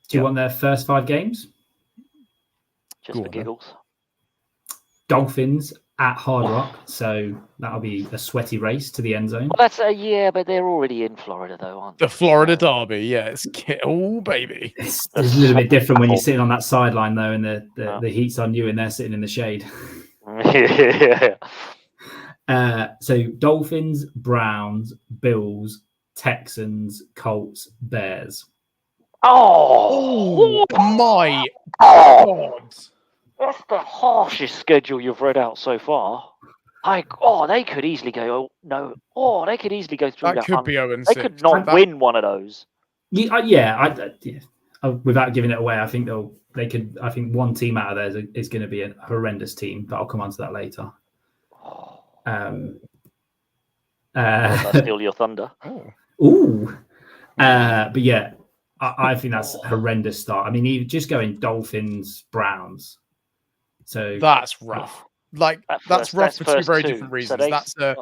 Do you want their first 5 games? Just for giggles. Dolphins at Hard Rock, so that'll be a sweaty race to the end zone. Well, that's but they're already in Florida, though, aren't they? The Florida Derby, it's baby. It's a little bit different when you're sitting on that sideline, though, and the heat's on you, and they're sitting in the shade. So Dolphins, Browns, Bills, Texans, Colts, Bears. Oh my God! That's the harshest schedule you've read out so far. They could easily go. They could easily go through that. That could be 0-6. They could not win one of those. Without giving it away, I think they could. I think one team out of there is going to be a horrendous team, but I'll come on to that later. That's steal your thunder. But yeah, I think that's a horrendous start. I mean, you just going Dolphins, Browns. So that's rough. That's rough for two very different reasons. That's a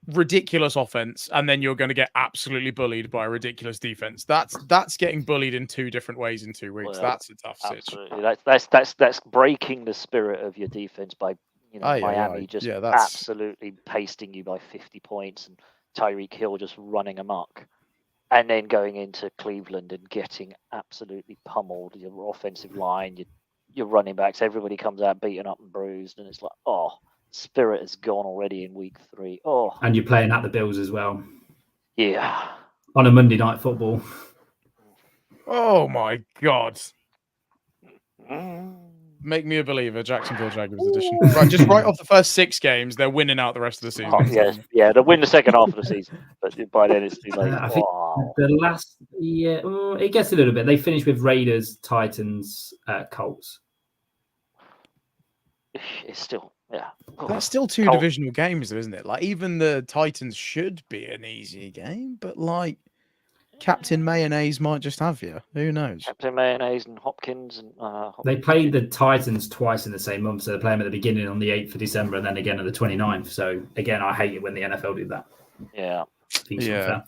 ridiculous offense, and then you're going to get absolutely bullied by a ridiculous defense. That's getting bullied in 2 different ways in 2 weeks. That's a tough situation. That's breaking the spirit of your defense by Miami absolutely pasting you by 50 points and Tyreek Hill just running amok, and then going into Cleveland and getting absolutely pummeled. Your offensive line, your running backs, everybody comes out beaten up and bruised, and it's like, spirit is gone already in week 3. And you're playing at the Bills as well. Yeah. On a Monday Night Football. Oh my God. Make me a believer, Jacksonville Jaguars edition. Right, just right off the first 6 games, they're winning out the rest of the season. They'll win the second half of the season, but by then it's too late. I think the last it gets a little bit. They finish with Raiders, Titans, Colts. It's still, That's still 2 divisional games, though, isn't it? Like, even the Titans should be an easy game, but Captain Mayonnaise might just have you. Who knows? Captain Mayonnaise and Hopkins. They played the Titans twice in the same month, so they play them at the beginning on the 8th of December and then again on the 29th. So, again, I hate it when the NFL do that. Yeah.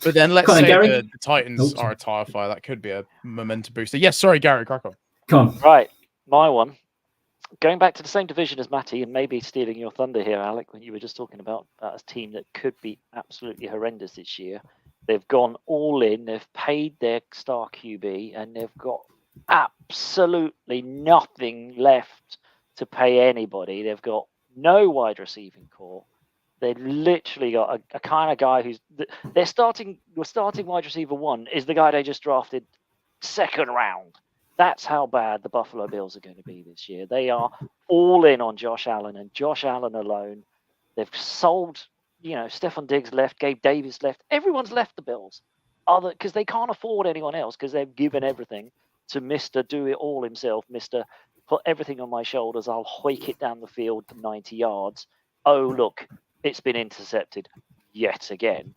But then let's say the Titans are a tire fire. That could be a momentum booster. Yes, sorry, Gary, crack on. Come on. Right, my one. Going back to the same division as Matty, and maybe stealing your thunder here, Alec, when you were just talking about a team that could be absolutely horrendous this year. They've gone all in. They've paid their star QB, and they've got absolutely nothing left to pay anybody. They've got no wide receiving core. They've literally got a kind of guy who's their starting wide receiver 1 is the guy they just drafted second round. That's how bad the Buffalo Bills are going to be this year. They are all in on Josh Allen and Josh Allen alone. They've sold, Stephon Diggs left, Gabe Davis left. Everyone's left the Bills, because they can't afford anyone else because they've given everything to Mr. Do It All himself, Mr. Put everything on my shoulders. I'll hoik it down the field for 90 yards. Oh, look, it's been intercepted yet again.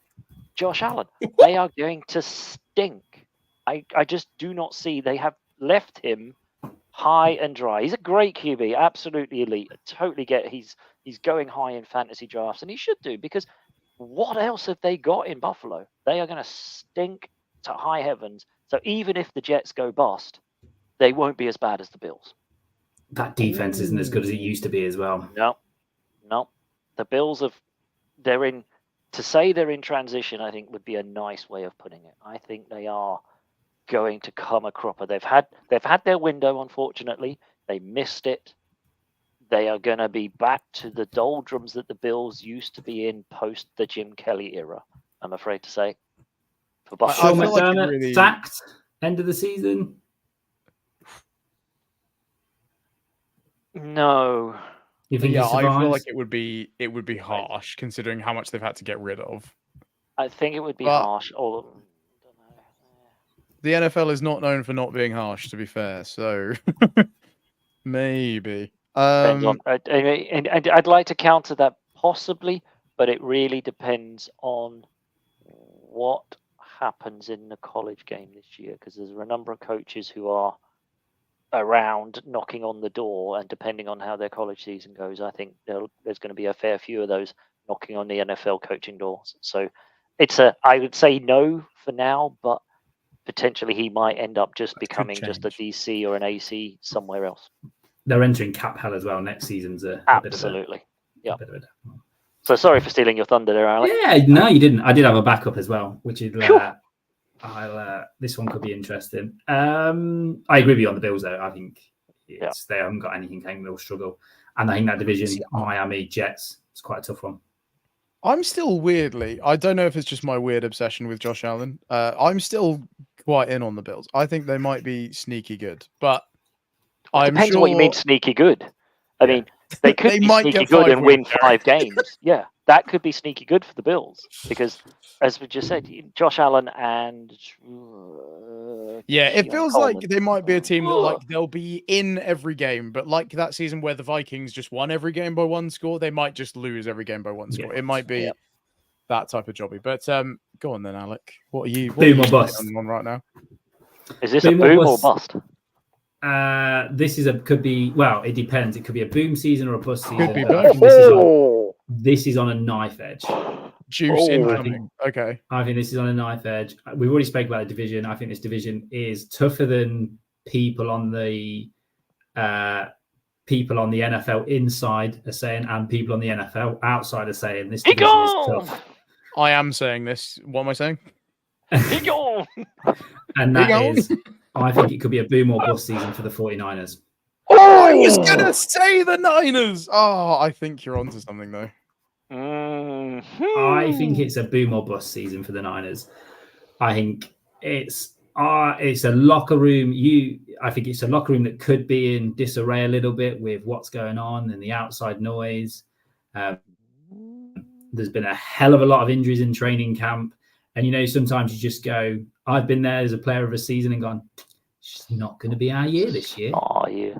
Josh Allen, they are going to stink. I just do not see. They have left him high and dry. He's a great QB, absolutely elite. I totally get he's going high in fantasy drafts, and he should do, because what else have they got in Buffalo? They are going to stink to high heavens. So even if the Jets go bust, they won't be as bad as the Bills. That defense isn't as good as it used to be as well. No. The Bills they're in transition, I think would be a nice way of putting it. I think they are going to come a cropper. They've had their window, unfortunately. They missed it. They are going to be back to the doldrums that the Bills used to be in post the Jim Kelly era, I'm afraid to say. For Sean Buffalo. McDermott sacked end of the season? No. You think I feel like it would be harsh considering how much they've had to get rid of. I think it would be harsh. The NFL is not known for not being harsh, to be fair. So maybe. I'd like to counter that possibly, but it really depends on what happens in the college game this year, because there's a number of coaches who are around knocking on the door, and depending on how their college season goes, I think there's going to be a fair few of those knocking on the NFL coaching doors. So I would say no for now, but potentially he might end up just becoming just a DC or an AC somewhere else. They're entering cap hell as well. Next season's absolutely. Yeah. So sorry for stealing your thunder there, Alec. Yeah, no, you didn't. I did have a backup as well, which is this one could be interesting. I agree with you on the Bills, though. I think they haven't got anything. I think they'll struggle, and I think that division, Miami Jets, is quite a tough one. I'm still weirdly, I don't know if it's just my weird obsession with Josh Allen. I'm still quite in on the Bills. I think they might be sneaky good, but depends what you mean sneaky good. I mean, they could be sneaky good and win 5 games. Yeah, that could be sneaky good for the Bills, because, as we just said, Josh Allen and it feels like they might be a team that they'll be in every game, but like that season where the Vikings just won every game by 1 score, they might just lose every game by 1 score. It might be that type of jobby. But go on then, Alec. What are you on right now? Is this a boom or bust? This could be, it depends. It could be a boom season or a bust season. Could be this is on a knife edge. Juice incoming. Okay. I think this is on a knife edge. We've already spoke about the division. I think this division is tougher than people on the NFL inside are saying, and people on the NFL outside are saying this division is tough. I am saying this. What am I saying? And that is, I think it could be a boom or bust season for the 49ers. I was going to say the Niners. Oh, I think you're onto something, though. I think it's a boom or bust season for the Niners. I think it's a locker room. I think it's a locker room that could be in disarray a little bit with what's going on and the outside noise. There's been a hell of a lot of injuries in training camp. And, sometimes you just go, I've been there as a player of a season and gone, it's just not going to be our year this year. Oh, yeah.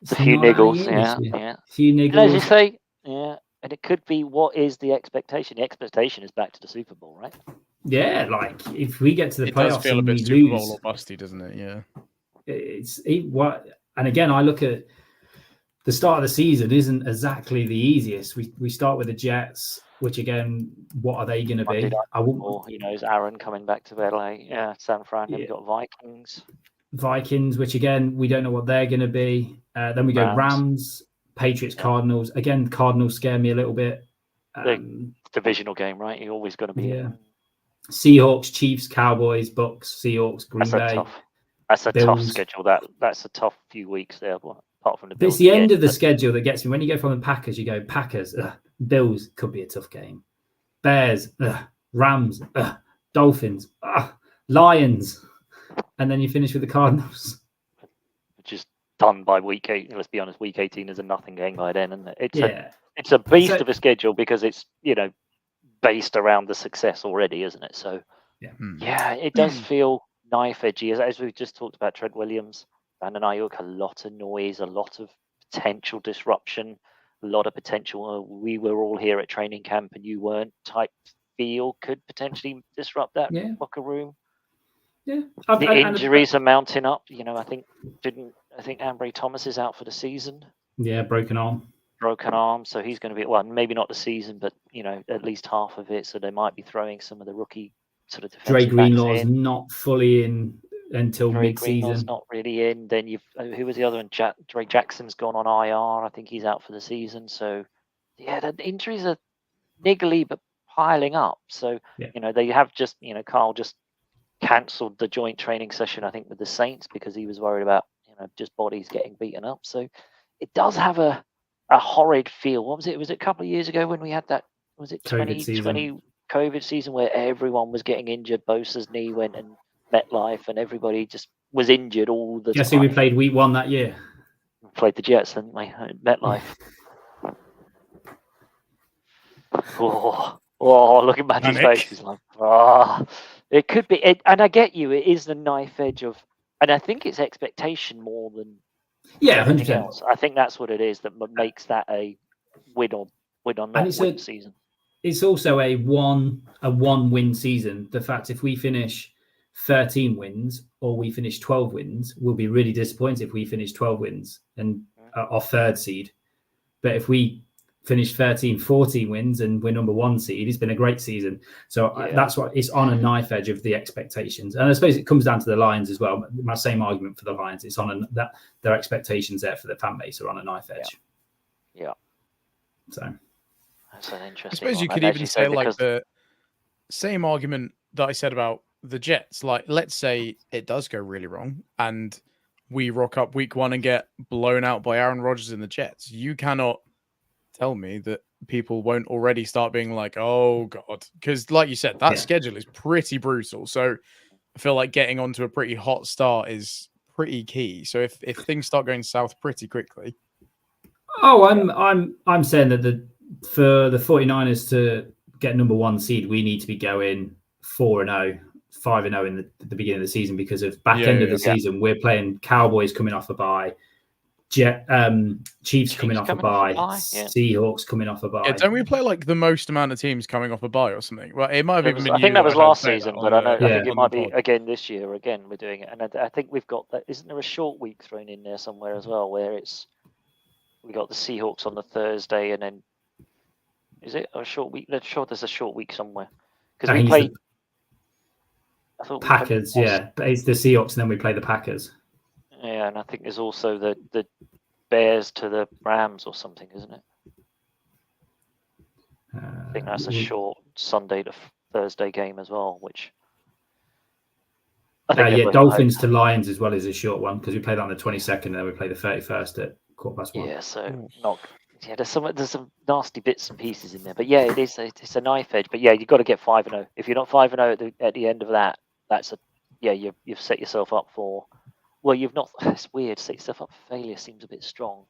It's a few niggles. Yeah. A few niggles. As you say, and it could be, what is the expectation? The expectation is back to the Super Bowl, right? Yeah, like if we get to the playoffs, does feel a bit Super Bowl or busty, doesn't it? Yeah. And again, I look at the start of the season isn't exactly the easiest. We start with the Jets, which again, what are they going to be? Is Aaron coming back to LA? Yeah, San Fran. Then we got Vikings, which again, we don't know what they're going to be. Then we go Rams, Patriots, Cardinals. Again, Cardinals scare me a little bit. Divisional game, right? You're always going to be. Yeah. Seahawks, Chiefs, Cowboys, Bucks, Seahawks, Green Bay. That's a tough schedule. That's a tough few weeks there. But apart from the Bills, it's the end of the schedule that gets me. When you go from the Packers, you go Packers. Bills could be a tough game. Bears, Rams, Dolphins, Lions. and then you finish with the Cardinals. Which is done by week 8. Let's be honest, week 18 is a nothing game by then, and it's a beast of a schedule because it's based around the success already, isn't it? So yeah, it does feel knife edgy, as we've just talked about. Trent Williams, Brandon Ayuk, a lot of noise, a lot of potential disruption, a lot of potential. We were all here at training camp and you weren't. Type feel could potentially disrupt that locker room. Yeah, the injuries are mounting up. I think Ambry Thomas is out for the season. Yeah, broken arm, so he's going to be, well, maybe not the season, but at least half of it. So they might be throwing some of the rookie sort of Dre defensive Greenlaw's not fully in until Dre mid-season. Greenlaw's not really in. Then who was the other one? Dre Jackson's gone on IR. I think he's out for the season. So yeah, the injuries are niggly but piling up. So they have just Carl just cancelled the joint training session, I think, with the Saints because he was worried about just bodies getting beaten up. So it does have a horrid feel. What was it? Was it a couple of years ago when we had that? Was it 2020 COVID season where everyone was getting injured? Bosa's knee went and MetLife, and everybody just was injured all the time. Guess who we played week 1 that year? We played the Jets, didn't we? MetLife. Look at Matty's face. He's like, it could be. And I get you. It is the knife edge of, and I think it's expectation more than 100%. else. I think that's what it is that makes that a win or not win season. It's also a one win season. The fact if we finish 13 wins or we finish 12 wins, we'll be really disappointed if we finish 12 wins and our third seed. But if we finish 13, 14 wins and we're number 1 seed, it's been a great season. So that's what it's on a knife edge of the expectations. And I suppose it comes down to the Lions as well. My same argument for the Lions. It's on that their expectations there for the fan base are on a knife edge. Yeah. So that's an interesting. I suppose one. you could even say like the same argument that I said about the Jets. Like, let's say it does go really wrong and we rock up week 1 and get blown out by Aaron Rodgers and the Jets. You cannot tell me that people won't already start being like, oh God, because like you said, that schedule is pretty brutal. So I feel like getting onto a pretty hot start is pretty key. So if things start going south pretty quickly. I'm saying that for the 49ers to get number 1 seed, we need to be going 4-0, 5-0 in the beginning of the season because of back end of the season. We're playing Cowboys coming off a bye. Chiefs coming off a bye, Seahawks coming off a bye. Yeah, don't we play like the most amount of teams coming off a bye or something? Well, it might have even been. I think that was last season, but I think it might be pod. again this year. Again, we're doing it, and I think we've got that. Isn't there a short week thrown in there somewhere as well, where we got the Seahawks on the Thursday, and then is it a short week? There's a short week somewhere because we played. Packers, but it's the Seahawks, and then we play the Packers. Yeah, and I think there's also the Bears to the Rams or something, isn't it? I think that's a short Sunday to Thursday game as well, which I think Dolphins to Lions as well is a short one because we play that on the 22nd and then we play the 31st at 1:15. Yeah, so there's some nasty bits and pieces in there, but yeah, it's a knife edge. But yeah, you've got to get 5-0. If you're not 5-0 at the end of that, you've set yourself up for. Well, you've not. It's weird. Set yourself up for failure seems a bit strong.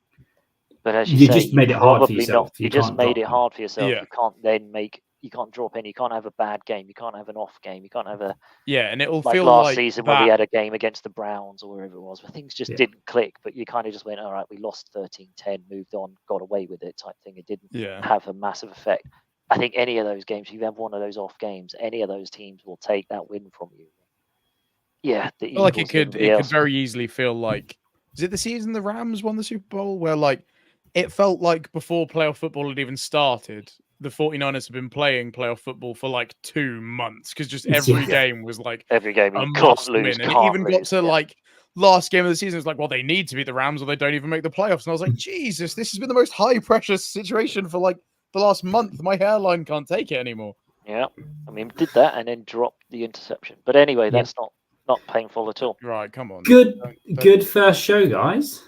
But as you say, just made it hard for yourself. You just made it hard for yourself. Yeah. You can't then you can't drop any. You can't have a bad game. You can't have an off game. You can't have a. Yeah, and it will feel like last season when we had a game against the Browns or wherever it was, where things just didn't click. But you kind of just went, all right, we lost 13-10, moved on, got away with it, type thing. It didn't have a massive effect. I think any of those games, if you have one of those off games, any of those teams will take that win from you. Yeah, like it could very easily feel like, is it the season the Rams won the Super Bowl where like it felt like before playoff football had even started, the 49ers have been playing playoff football for like 2 months because just every game was like every game a must win, and it even got to like last game of the season. It's like, well, they need to beat the Rams or they don't even make the playoffs. And I was like, Jesus, this has been the most high pressure situation for like the last month. My hairline can't take it anymore. Yeah, I mean, did that and then dropped the interception. But anyway, that's not painful at all. Right, come on. Good first show, guys.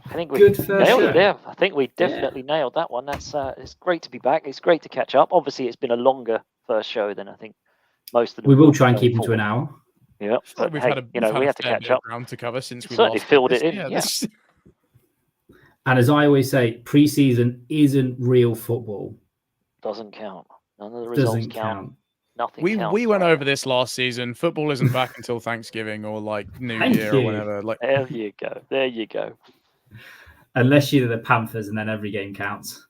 I think we nailed it there. I think we definitely nailed that one. That's it's great to be back. It's great to catch up. Obviously, it's been a longer first show than I think most of them. We will try and keep them to an hour. Yeah, but We've hey, had a, we had to fair catch bit of up. ground to cover since we Certainly last filled did it this. in. This- And as I always say, pre-season isn't real football. Doesn't count. None of the results Doesn't count. Nothing we counts. went over this last season. Football isn't back until Thanksgiving or like New Thank Year or you. whenever. Like There you go. There you go. Unless you're the Panthers, and then every game counts.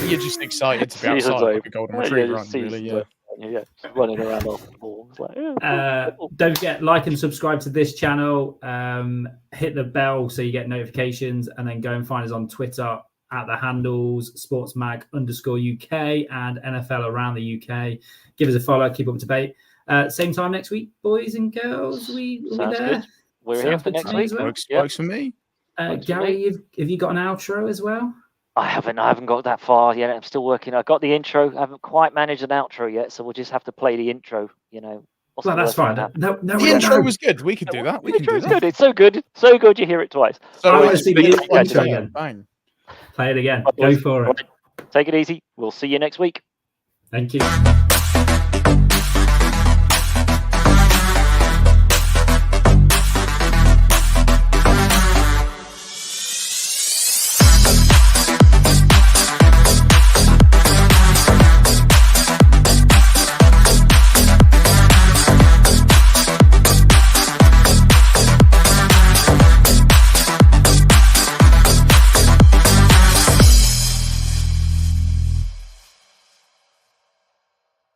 you're just excited to be Season's outside like over. a golden Yeah, retriever, just aren't you, really? season's Yeah. over. Yeah, just running around after the ball. It's like, Don't forget, like and subscribe to this channel. Hit the bell so you get notifications, and then go and find us on Twitter at the handles sportsmag_UK and NFL Around the UK. Give us a follow, keep up to date. Same time next week, boys and girls. We Sounds there. good. We're here Sounds for good to next me week. as well. Works for me. Works for Gary, me. have you got an outro as well? I haven't got that far yet. I'm still working. I got the intro. I haven't quite managed an outro yet, so we'll just have to play the intro. What's Well, the that's worst that fine. can happen? No, The intro was good. We could do that. We The can do intro's that. good. It's so good. So good you hear it twice. So I wanna it's see the big intro bang, again. bang. Play it again. Right, Go boys. for it. Right. Take it easy. We'll see you next week. Thank you.